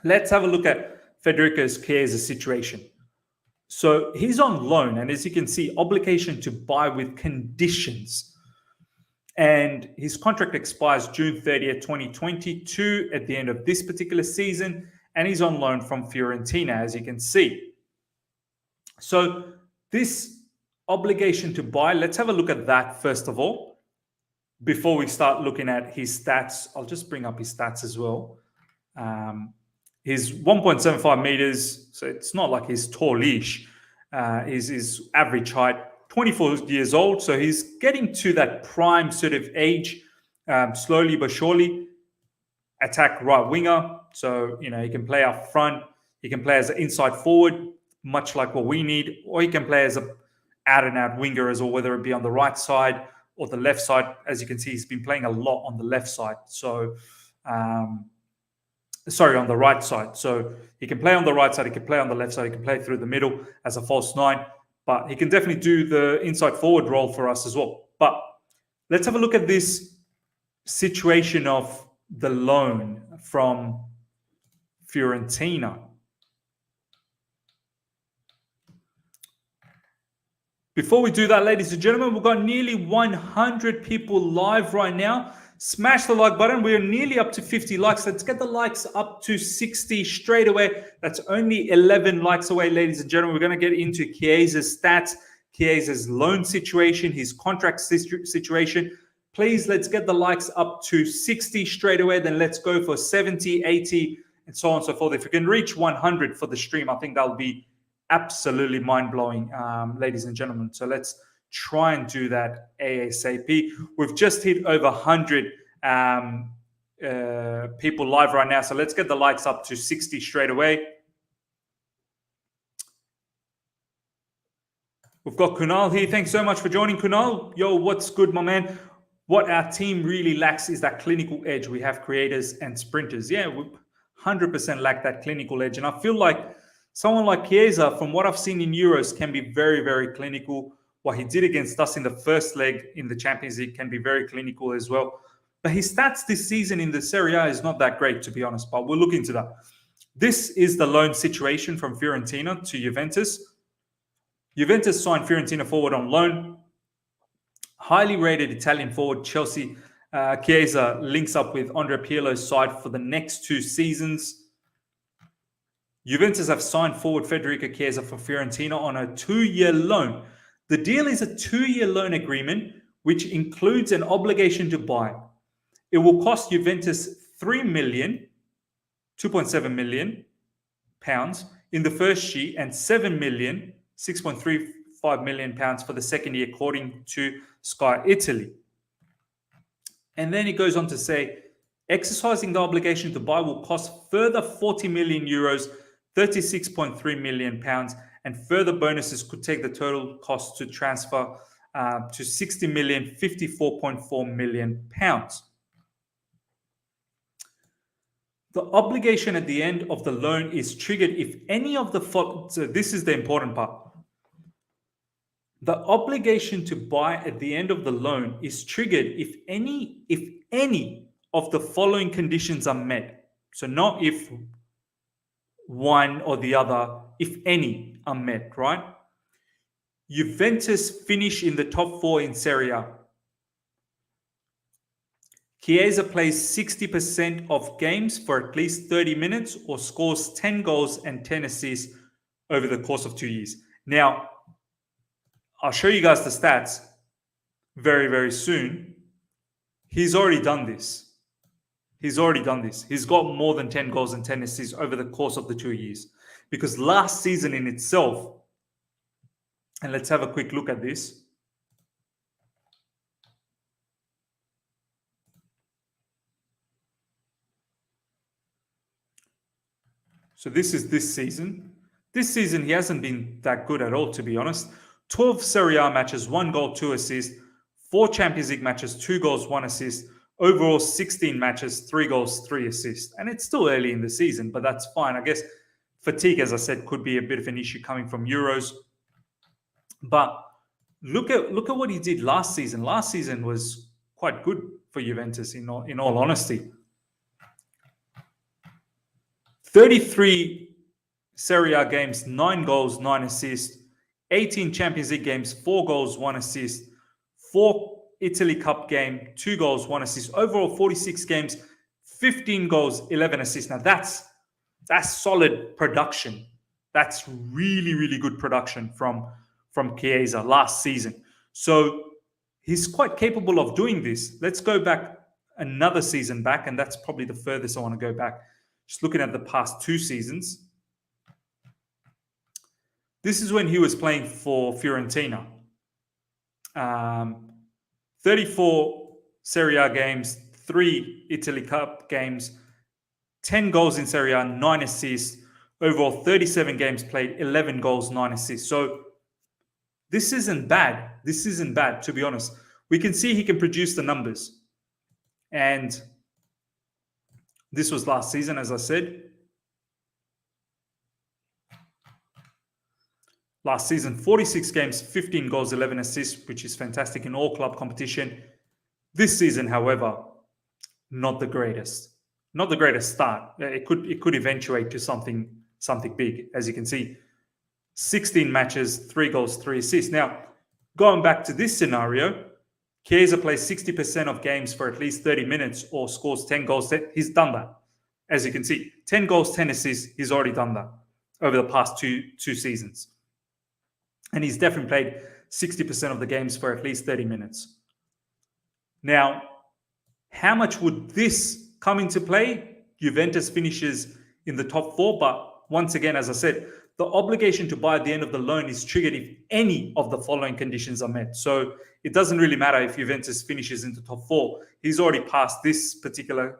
let's have a look at Federico Chiesa's situation. So he's on loan, and as you can see, obligation to buy with conditions. And his contract expires June 30th, 2022 at the end of this particular season, and he's on loan from Fiorentina, as you can see. So this obligation to buy, let's have a look at that first of all, before we start looking at his stats. I'll just bring up his stats as well. He's 1.75 meters, so it's not like he's tallish. His average height, 24 years old, so he's getting to that prime sort of age, slowly but surely. Attack right winger, so he can play up front. He can play as an inside forward, much like what we need, or he can play as a out-and-out winger as well, whether it be on the right side or the left side. As you can see, he's been playing a lot on the left side. So, on the right side. So he can play on the right side, he can play on the left side, he can play through the middle as a false nine. but he can definitely do the inside forward role for us as well. But let's have a look at this situation of the loan from Fiorentina. Before we do that, ladies and gentlemen, we've got nearly 100 people live right now. Smash the like button. We're nearly up to 50 likes. Let's get the likes up to 60 straight away. That's only 11 likes away, ladies and gentlemen. We're going to get into Chiesa's stats, Chiesa's loan situation, his contract situation. Please, let's get the likes up to 60 straight away. Then let's go for 70, 80, and so on and so forth. If we can reach 100 for the stream, I think that'll be absolutely mind-blowing, ladies and gentlemen. So let's try and do that ASAP. We've just hit over 100 people live right now. So let's get the likes up to 60 straight away. We've got Kunal here. Thanks so much for joining, Kunal. Yo, what's good, my man? What our team really lacks is that clinical edge. We have creators and sprinters. Yeah, we 100% lack that clinical edge. And I feel like someone like Chiesa, from what I've seen in Euros, can be very, very clinical. What he did against us in the first leg in the Champions League can be very clinical as well. But his stats this season in the Serie A is not that great, to be honest, but we'll look into that. This is the loan situation from Fiorentina to Juventus. Juventus signed Fiorentina forward on loan. Highly rated Italian forward Chelsea Chiesa links up with Andrea Pirlo's side for the next 2 seasons. Juventus have signed forward Federico Chiesa for Fiorentina on a 2-year loan. The deal is a 2-year loan agreement, which includes an obligation to buy. It will cost Juventus 2.7 million pounds in the first year and 6.35 million pounds for the second year, according to Sky Italy. And then it goes on to say, exercising the obligation to buy will cost further 40 million euros, 36.3 million pounds, and further bonuses could take the total cost to transfer to 60 million, 54.4 million pounds. The obligation at the end of the loan is triggered if any of the so this is the important part. The obligation to buy at the end of the loan is triggered if any of the following conditions are met. So not if one or the other, if any are met, right? Juventus finish in the top 4 in Serie A. Chiesa plays 60% of games for at least 30 minutes or scores 10 goals and 10 assists over the course of 2 years. Now, I'll show you guys the stats very, very soon. He's already done this. He's got more than 10 goals and 10 assists over the course of the 2 years. Because last season in itself, and let's have a quick look at this. So this is this season. This season, he hasn't been that good at all, to be honest. 12 Serie A matches, 1 goal, 2 assists. 4 Champions League matches, 2 goals, 1 assist. Overall, 16 matches, 3 goals, 3 assists. And it's still early in the season, but that's fine. I guess fatigue, as I said, could be a bit of an issue coming from Euros. But look at what he did last season. Last season was quite good for Juventus, in all honesty. 33 Serie A games, 9 goals, 9 assists. 18 Champions League games, 4 goals, 1 assist. 4 Italy Cup game, 2 goals, 1 assist. Overall, 46 games, 15 goals, 11 assists. Now that's solid production. That's really, really good production from Chiesa last season. So he's quite capable of doing this. Let's go back another season back, and that's probably the furthest I want to go back. Just looking at the past 2 seasons. This is when he was playing for Fiorentina. 34 Serie A games, 3 Italy Cup games, 10 goals in Serie A, 9 assists. Overall, 37 games played, 11 goals, 9 assists. So this isn't bad. This isn't bad, to be honest. We can see he can produce the numbers. And this was last season, as I said. Last season, 46 games, 15 goals, 11 assists, which is fantastic in all club competition. This season, however, not the greatest. Not the greatest start. It could eventuate to something big, as you can see. 16 matches, 3 goals, 3 assists. Now, going back to this scenario, Chiesa plays 60% of games for at least 30 minutes or scores 10 goals. He's done that. As you can see, 10 goals, 10 assists, he's already done that over the past two seasons. And he's definitely played 60% of the games for at least 30 minutes. Now, how much would this come into play? Juventus finishes in the top 4, but once again, as I said, the obligation to buy at the end of the loan is triggered if any of the following conditions are met. So it doesn't really matter if Juventus finishes in the top 4. He's already passed this particular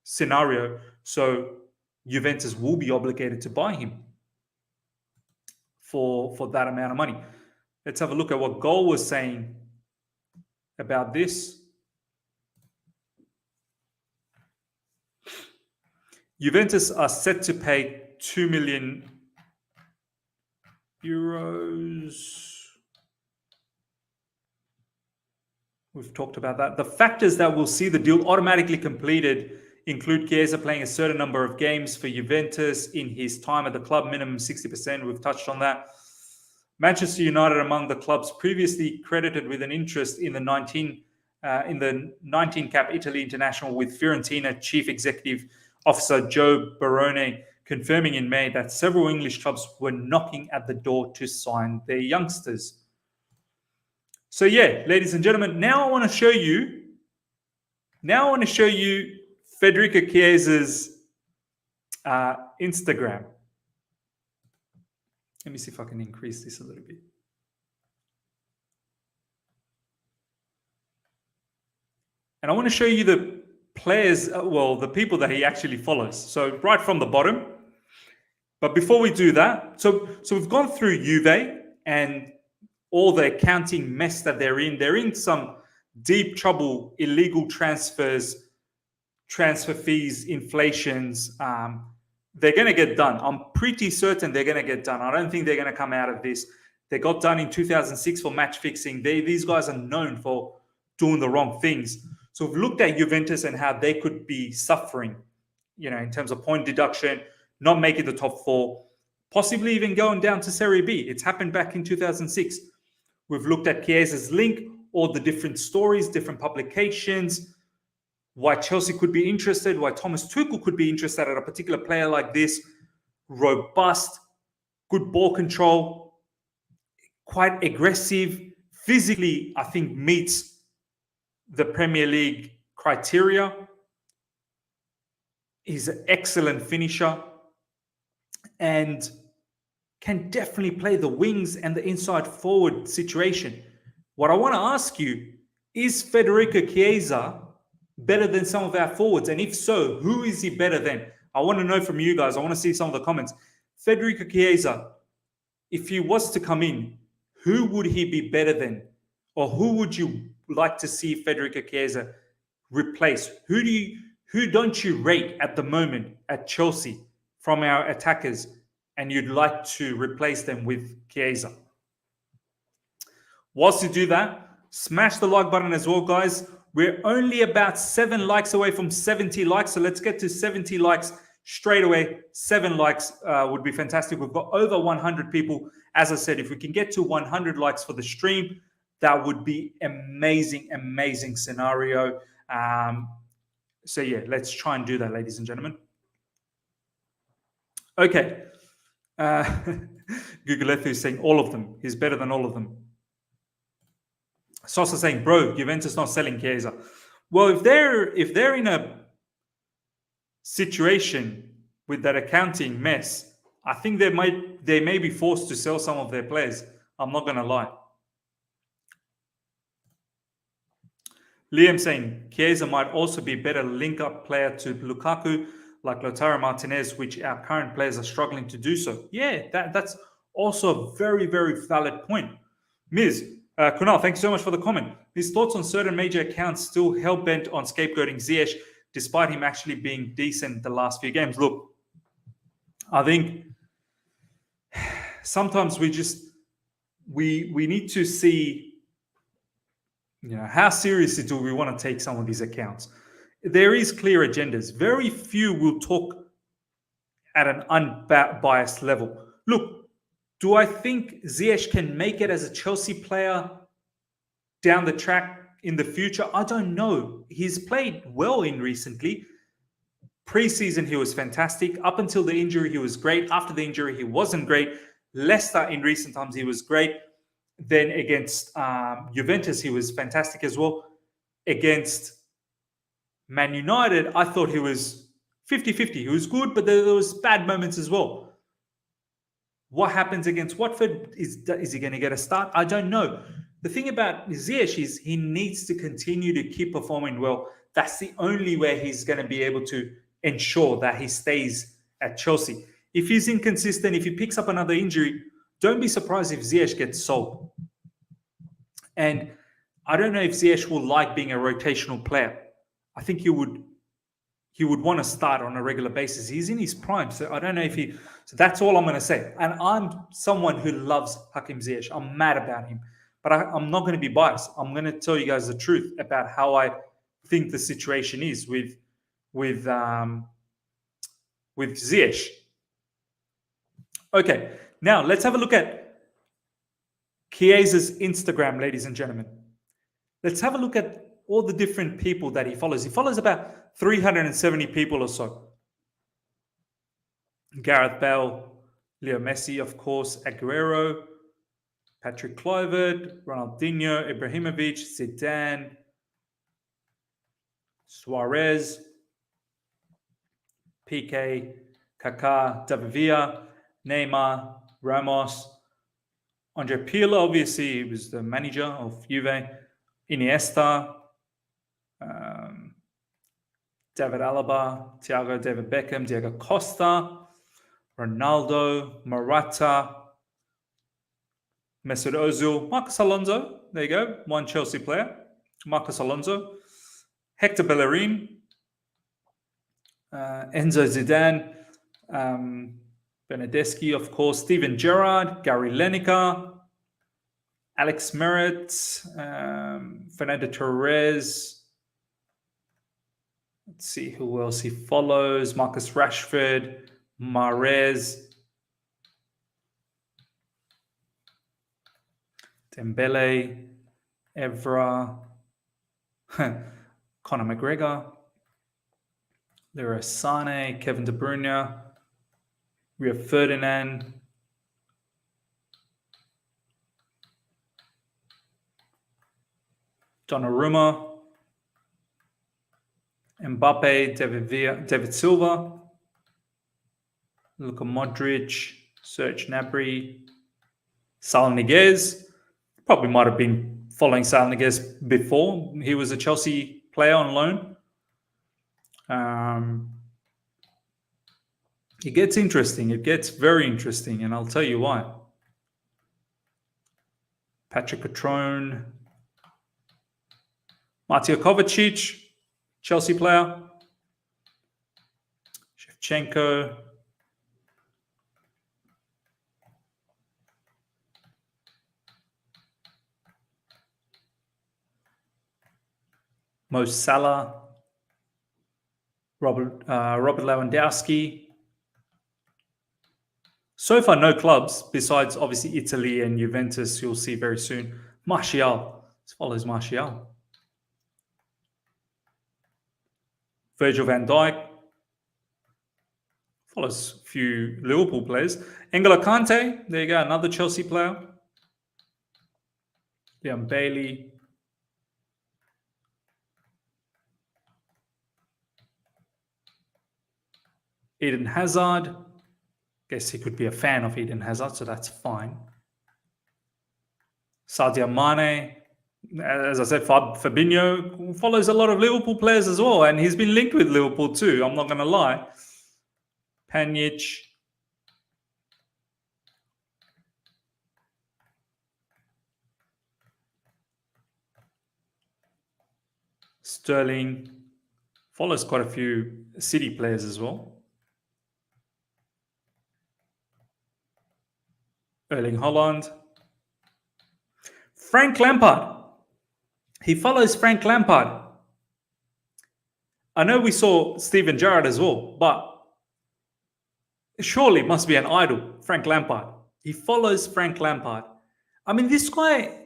scenario, so Juventus will be obligated to buy him for that amount of money. Let's have a look at what Goal was saying about this. Juventus are set to pay 2 million euros. We've talked about that. The factors that will see the deal automatically completed include Chiesa playing a certain number of games for Juventus in his time at the club, minimum 60%. We've touched on that. Manchester United among the clubs previously credited with an interest in the 19 cap Italy international, with Fiorentina chief executive officer Joe Barone confirming in May that several English clubs were knocking at the door to sign their youngsters. So yeah, ladies and gentlemen, now I want to show you Federico Chiesa's Instagram. Let me see if I can increase this a little bit. And I want to show you the players, the people that he actually follows. So right from the bottom. But before we do that, so we've gone through Juve and all the accounting mess that they're in. They're in some deep trouble, illegal transfers, transfer fees, inflations. They're going to get done. I'm pretty certain they're going to get done. I don't think they're going to come out of this. They got done in 2006 for match fixing. These guys are known for doing the wrong things. So we've looked at Juventus and how they could be suffering, in terms of point deduction, not making the top 4, possibly even going down to Serie B. It's happened back in 2006. We've looked at Chiesa's link, all the different stories, different publications, why Chelsea could be interested, why Thomas Tuchel could be interested at a particular player like this. Robust, good ball control, quite aggressive, physically, I think meets the Premier League criteria. He's an excellent finisher and can definitely play the wings and the inside forward situation. What I want to ask you, is Federico Chiesa better than some of our forwards? And if so, who is he better than? I want to know from you guys. I want to see some of the comments. Federico Chiesa, if he was to come in, who would he be better than? Or who would you like to see Federico Chiesa replace? Who don't you rate at the moment at Chelsea from our attackers, and you'd like to replace them with Chiesa? Whilst you do that, smash the like button as well, guys. We're only about 7 likes away from 70 likes. So let's get to 70 likes straight away. 7 likes would be fantastic. We've got over 100 people. As I said, if we can get to 100 likes for the stream, that would be amazing, amazing scenario. So yeah, let's try and do that, ladies and gentlemen. Okay. Gugulethu is saying all of them. He's better than all of them. Sosa saying, bro, Juventus not selling Chiesa. Well, if they're in a situation with that accounting mess, I think they may be forced to sell some of their players. I'm not going to lie. Liam saying Chiesa might also be a better link-up player to Lukaku, like Lautaro Martinez, which our current players are struggling to do so. Yeah, that's also a very, very valid point. Ms. Kunal, thank you so much for the comment. His thoughts on certain major accounts still hell-bent on scapegoating Ziyech, despite him actually being decent the last few games. Look, I think sometimes we just we need to see, how seriously do we want to take some of these accounts. There is clear agendas. Very few will talk at an unbiased level. Look, do I think Ziyech can make it as a Chelsea player down the track in the future? I don't know. He's played well in recently. Pre-season, he was fantastic. Up until the injury, he was great. After the injury, he wasn't great. Leicester, in recent times, he was great. Then against Juventus, he was fantastic as well. Against Man United, I thought he was 50-50. He was good, but there was bad moments as well. What happens against Watford? Is he going to get a start? I don't know. The thing about Ziyech is he needs to continue to keep performing well. That's the only way he's going to be able to ensure that he stays at Chelsea. If he's inconsistent, if he picks up another injury, don't be surprised if Ziyech gets sold. And I don't know if Ziyech will like being a rotational player. I think he would want to start on a regular basis. He's in his prime, so I don't know if he. So that's all I'm going to say. And I'm someone who loves Hakim Ziyech. I'm mad about him, but I'm not going to be biased. I'm going to tell you guys the truth about how I think the situation is with Ziyech. Okay, now let's have a look at Chiesa's Instagram, ladies and gentlemen. Let's have a look at all the different people that he follows. He follows about 370 people or so. Gareth Bale, Leo Messi, of course, Aguero, Patrick Kluivert, Ronaldinho, Ibrahimovic, Zidane, Suarez, Piqué, Kaká, David Villa, Neymar, Ramos, Andre Pirlo, obviously, he was the manager of Juve, Iniesta, David Alaba, David Beckham, Diego Costa, Ronaldo, Morata, Mesut Ozil, Marcos Alonso, there you go, one Chelsea player, Marcos Alonso, Hector Bellerin, Enzo Zidane, Bernardeschi, of course, Steven Gerrard, Gary Lineker, Alex Merritt, Fernando Torres. Let's see who else he follows. Marcus Rashford, Mahrez, Dembele, Evra, Conor McGregor, Leroy Sané, Kevin De Bruyne, Rio Ferdinand, Donnarumma, Mbappe, David Silva, Luka Modric, Serge Gnabry, Saul Niguez. Probably might have been following Saul Niguez before. He was a Chelsea player on loan. It gets interesting. It gets very interesting, and I'll tell you why. Patrick Catrone, Mateo Kovacic, Chelsea player, Shevchenko, Mo Salah, Robert Lewandowski. So far, no clubs besides obviously Italy and Juventus. You'll see very soon. Martial. This follows Martial. Virgil van Dijk. Follows a few Liverpool players. N'Golo Kante. There you go. Another Chelsea player. Leon Bailey. Eden Hazard. Guess he could be a fan of Eden Hazard, so that's fine. Sadio Mane. As I said, Fabinho follows a lot of Liverpool players as well, and he's been linked with Liverpool too, I'm not going to lie. Pjanic. Sterling. Follows quite a few City players as well. Erling Haaland. Frank Lampard. He follows Frank Lampard. I know we saw Steven Gerrard as well, but surely it must be an idol, Frank Lampard. He follows Frank Lampard. I mean, this guy,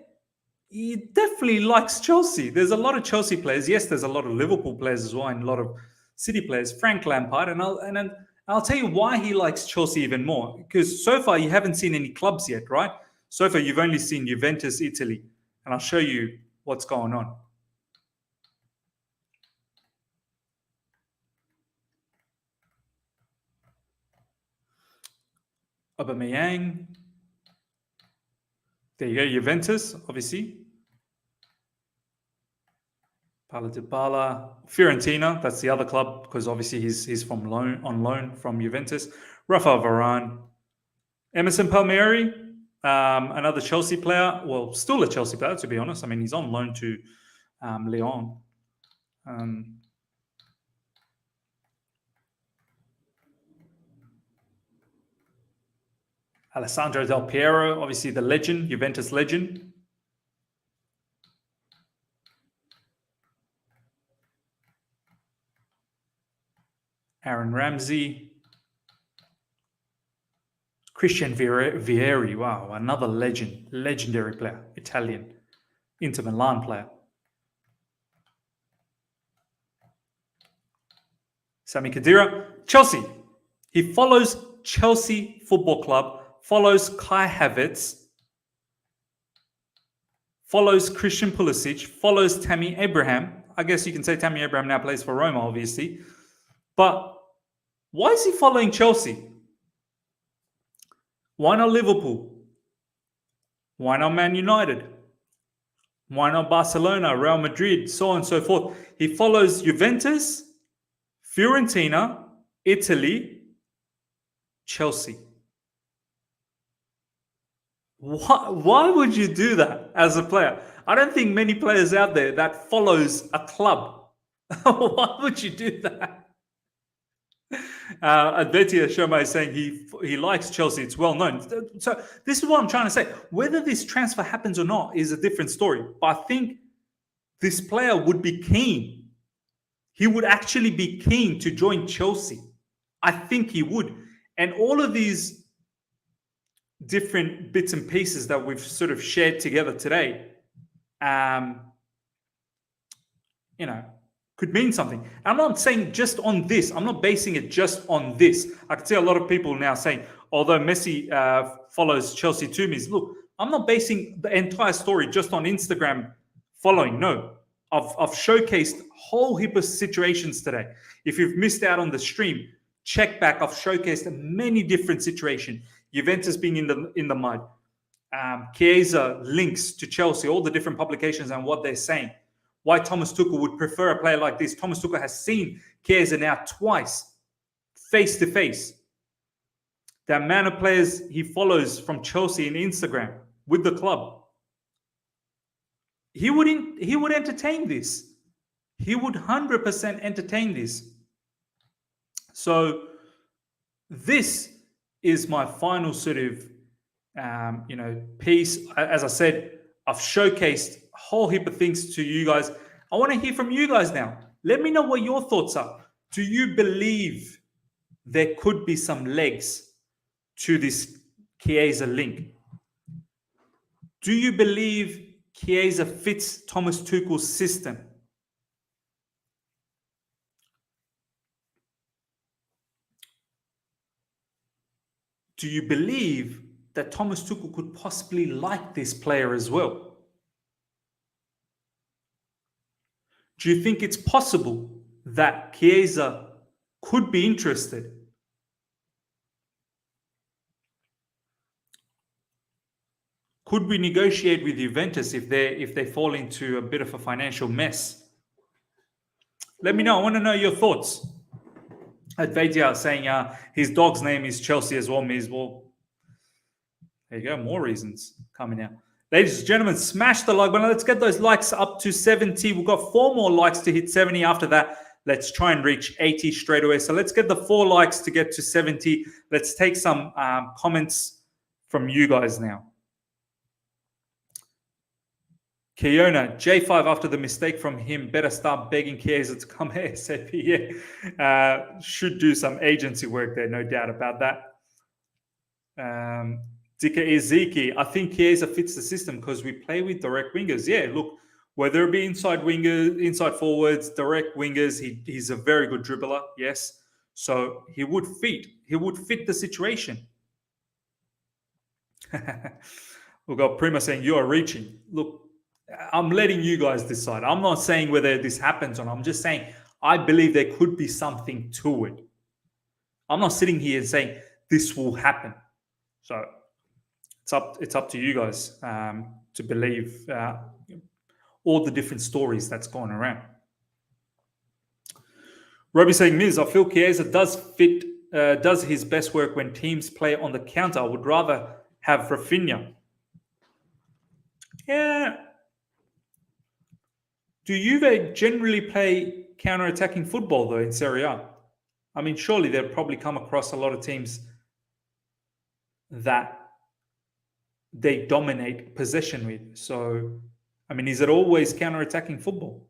he definitely likes Chelsea. There's a lot of Chelsea players. Yes, there's a lot of Liverpool players as well, and a lot of City players. Frank Lampard, and I'll tell you why he likes Chelsea even more. Because so far you haven't seen any clubs yet, right? So far you've only seen Juventus, Italy, and I'll show you what's going on. Aubameyang. There you go, Juventus, obviously. Paulo Dybala, Fiorentina, that's the other club because obviously he's on loan from Juventus. Rafael Varane, Emerson Palmieri, another Chelsea player. Well, still a Chelsea player to be honest. I mean, he's on loan to Lyon. Alessandro Del Piero, obviously the legend, Juventus legend. Aaron Ramsey. Christian Vieri, wow, another legendary player, Italian, Inter Milan player. Sami Khedira, Chelsea. He follows Chelsea Football Club, follows Kai Havertz, follows Christian Pulisic, follows Tammy Abraham. I guess you can say Tammy Abraham now plays for Roma, obviously. But why is he following Chelsea? Why not Liverpool? Why not Man United? Why not Barcelona, Real Madrid, so on and so forth? He follows Juventus, Fiorentina, Italy, Chelsea. Why would you do that as a player? I don't think many players out there that follows a club. Why would you do that? Advetia Shoma is saying he likes Chelsea. It's well known. So this is what I'm trying to say. Whether this transfer happens or not is a different story. But I think this player would be keen. He would actually be keen to join Chelsea. I think he would. And all of these different bits and pieces that we've sort of shared together today, could mean something. I'm not saying just on this. I'm not basing it just on this. I can see a lot of people now saying, although Messi follows Chelsea too, means look, I'm not basing the entire story just on Instagram following. No, I've showcased a whole heap of situations today. If you've missed out on the stream, check back. I've showcased many different situations. Juventus being in the mud, Chiesa links to Chelsea, all the different publications and what they're saying. Why Thomas Tuchel would prefer a player like this. Thomas Tuchel has seen Chiesa now twice, face to face. The amount of players he follows from Chelsea in Instagram with the club. He would entertain this. He would 100% entertain this. So this is my final sort of piece. As I said, I've showcased a whole heap of things to you guys. I want to hear from you guys now. Let me know what your thoughts are. Do you believe there could be some legs to this Chiesa link? Do you believe Chiesa fits Thomas Tuchel's system? Do you believe that Thomas Tuchel could possibly like this player as well? Do you think it's possible that Chiesa could be interested? Could we negotiate with Juventus if they fall into a bit of a financial mess? Let me know. I want to know your thoughts. Advedia saying his dog's name is Chelsea as well. Well, there you go. More reasons coming out. Ladies and gentlemen, smash the like button. Let's get those likes up to 70. We've got 4 more likes to hit 70. After that, let's try and reach 80 straight away. So let's get the 4 likes to get to 70. Let's take some comments from you guys now. Kiona, J5 after the mistake from him, better start begging Chiesa to come ASAP. Yeah, should do some agency work there, no doubt about that. Dika Ezeki, I think Chiesa fits the system because we play with direct wingers. Yeah, look, whether it be inside wingers, inside forwards, direct wingers, he's a very good dribbler. Yes, so he would fit. He would fit the situation. We've got Prima saying you are reaching. Look, I'm letting you guys decide. I'm not saying whether this happens or not. I'm just saying I believe there could be something to it. I'm not sitting here saying this will happen. So it's up to you guys to believe all the different stories that's going around. Robbie saying, Miz, I feel Chiesa does his best work when teams play on the counter. I would rather have Rafinha. Yeah. Do Juve generally play counter-attacking football, though, in Serie A? I mean, surely they'll probably come across a lot of teams that they dominate possession with. So, I mean, is it always counter-attacking football?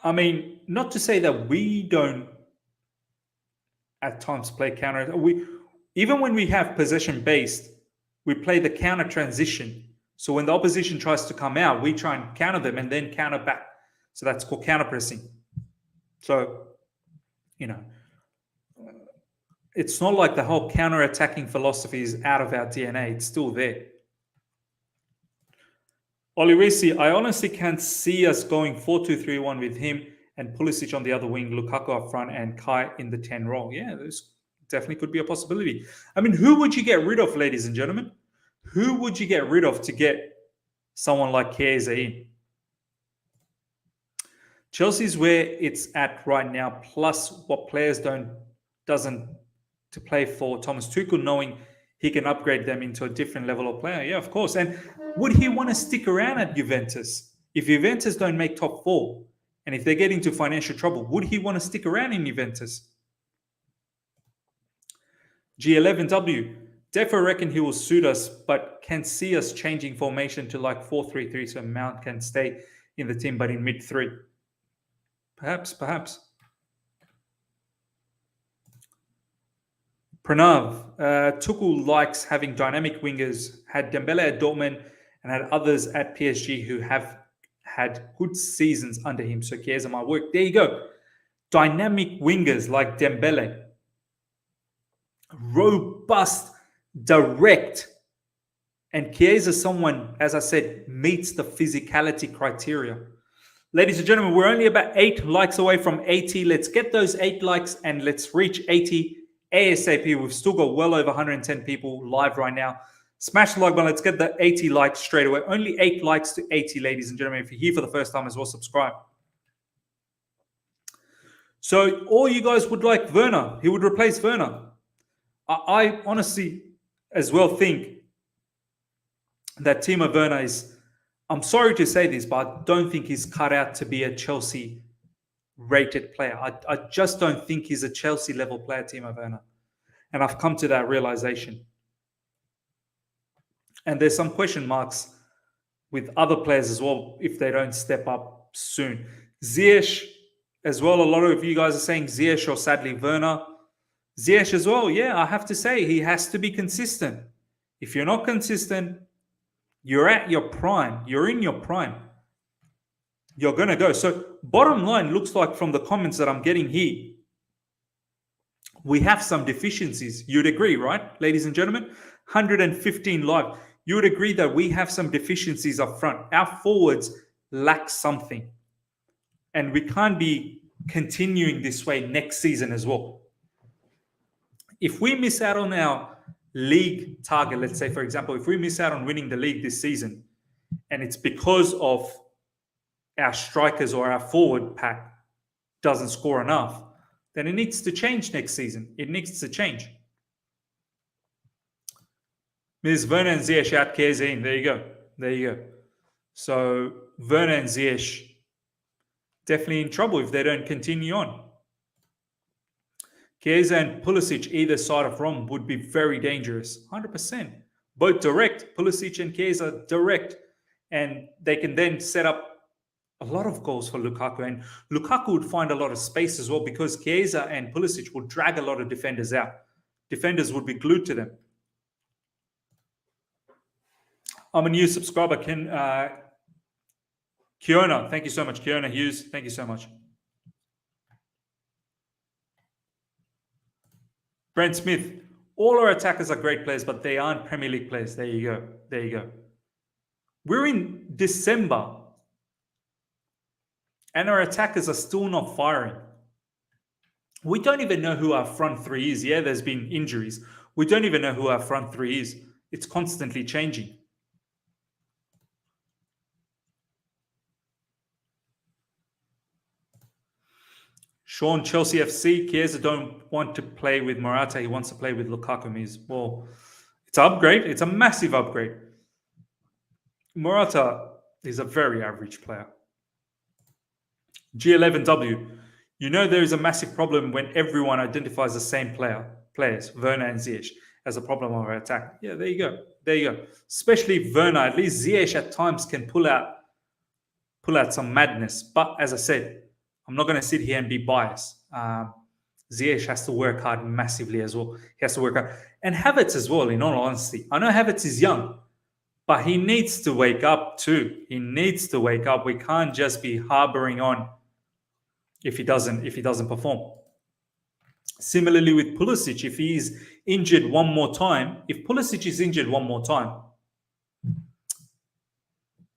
I mean, not to say that we don't at times play counter. Even when we have possession-based, we play the counter transition. So when the opposition tries to come out, we try and counter them and then counter back. So that's called counter pressing. So, it's not like the whole counter-attacking philosophy is out of our DNA. It's still there. Oliwisi, I honestly can't see us going 4-2-3-1 with him and Pulisic on the other wing, Lukaku up front, and Kai in the 10 role. Yeah, there's definitely could be a possibility. I mean, who would you get rid of, ladies and gentlemen? Who would you get rid of to get someone like Chiesa in? Chelsea's where it's at right now, plus what players doesn't to play for Thomas Tuchel, knowing he can upgrade them into a different level of player. Yeah, of course. And would he want to stick around at Juventus? If Juventus don't make top 4, and if they get into financial trouble, would he want to stick around in Juventus? G11W, Defo reckon he will suit us, but can see us changing formation to like 4-3-3 so Mount can stay in the team, but in mid-3. Perhaps. Pranav, Tuchel likes having dynamic wingers, had Dembele at Dortmund and had others at PSG who have had good seasons under him. So Chiesa might work. There you go. Dynamic wingers like Dembele. Robust, direct. And Chiesa, someone, as I said, meets the physicality criteria. Ladies and gentlemen, we're only about 8 likes away from 80. Let's get those 8 likes and let's reach 80 ASAP. We've still got well over 110 people live right now. Smash the like button. Let's get the 80 likes straight away. Only 8 likes to 80, ladies and gentlemen. If you're here for the first time as well, subscribe. So all you guys would like Werner. He would replace Werner. I honestly as well think that Timo Werner is, I'm sorry to say this, but I don't think he's cut out to be a Chelsea rated player. I just don't think he's a Chelsea level player, Timo Werner. And I've come to that realization. And there's some question marks with other players as well if they don't step up soon. Ziyech as well. A lot of you guys are saying Ziyech or sadly Werner. Ziyech as well. Yeah, I have to say he has to be consistent. If you're not consistent, you're at your prime. You're in your prime. You're going to go. So bottom line looks like from the comments that I'm getting here, we have some deficiencies. You'd agree, right, ladies and gentlemen? 115 live. You would agree that we have some deficiencies up front. Our forwards lack something. And we can't be continuing this way next season as well. If we miss out on our league target, let's say, for example, if we miss out on winning the league this season, and it's because of our strikers or our forward pack doesn't score enough, then it needs to change next season. It needs to change. Ms. Werner and Ziyech out, Chiesa in. There you go. There you go. So Werner and Ziyech definitely in trouble if they don't continue on. Chiesa and Pulisic either side of Rome would be very dangerous. 100%. Both direct. Pulisic and Chiesa direct. and they can then set up a lot of goals for Lukaku. And Lukaku would find a lot of space as well because Chiesa and Pulisic would drag a lot of defenders out. Defenders would be glued to them. I'm a new subscriber, Kiona. Thank you so much, Kiona Hughes. Thank you so much. Brent Smith. All our attackers are great players, but they aren't Premier League players. There you go. There you go. We're in December, and our attackers are still not firing. We don't even know who our front three is. Yeah, there's been injuries. We don't even know who our front three is. It's constantly changing. Sean, Chelsea FC. Chiesa don't want to play with Morata. He wants to play with Lukaku. Well, it's an upgrade. It's a massive upgrade. Morata is a very average player. G11W. You know there is a massive problem when everyone identifies the same players, Werner and Ziyech, as a problem of our attack. Yeah, there you go. There you go. Especially Werner. At least Ziyech at times can pull out some madness. But as I said, I'm not going to sit here and be biased. Ziyech has to work hard massively as well. He has to work hard. And Havertz as well, in all honesty. I know Havertz is young, but he needs to wake up too. He needs to wake up. We can't just be harboring on if he doesn't perform. Similarly with Pulisic, if he is injured one more time, if Pulisic is injured one more time,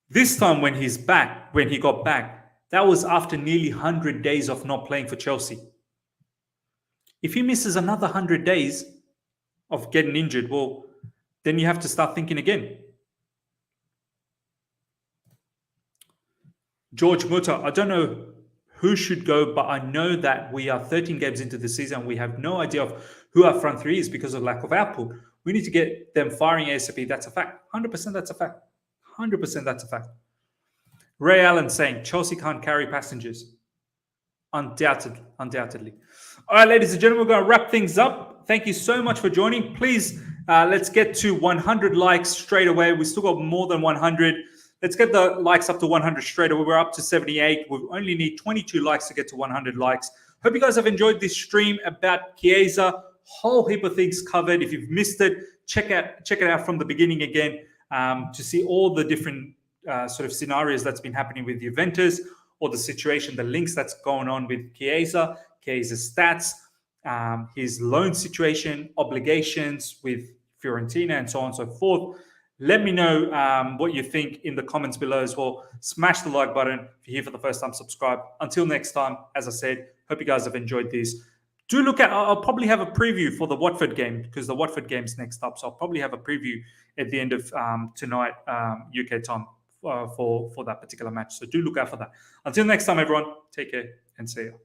this time when he got back, that was after nearly 100 days of not playing for Chelsea. If he misses another 100 days of getting injured, well, then you have to start thinking again. George Mutter, I don't know who should go, but I know that we are 13 games into the season. We have no idea of who our front three is because of lack of output. We need to get them firing ASAP. That's a fact. 100% that's a fact. 100% that's a fact. Ray Allen saying Chelsea can't carry passengers. Undoubtedly. All right, ladies and gentlemen, we're going to wrap things up. Thank you so much for joining. Please, let's get to 100 likes straight away. We still got more than 100. Let's get the likes up to 100 straight away. We're up to 78. We only need 22 likes to get to 100 likes. Hope you guys have enjoyed this stream about Chiesa. Whole heap of things covered. If you've missed it, check it out from the beginning again to see all the different sort of scenarios that's been happening with Juventus, or the situation, the links that's going on with Chiesa's stats, his loan situation, obligations with Fiorentina, and so on and so forth. Let me know what you think in the comments below as well. Smash the like button. If you're here for the first time, subscribe. Until next time, as I said, hope you guys have enjoyed this. Do look at, I'll probably have a preview for the Watford game because the Watford game's next up. So I'll probably have a preview at the end of tonight, UK time, for that particular match. So do look out for that. Until next time, everyone, take care and see you.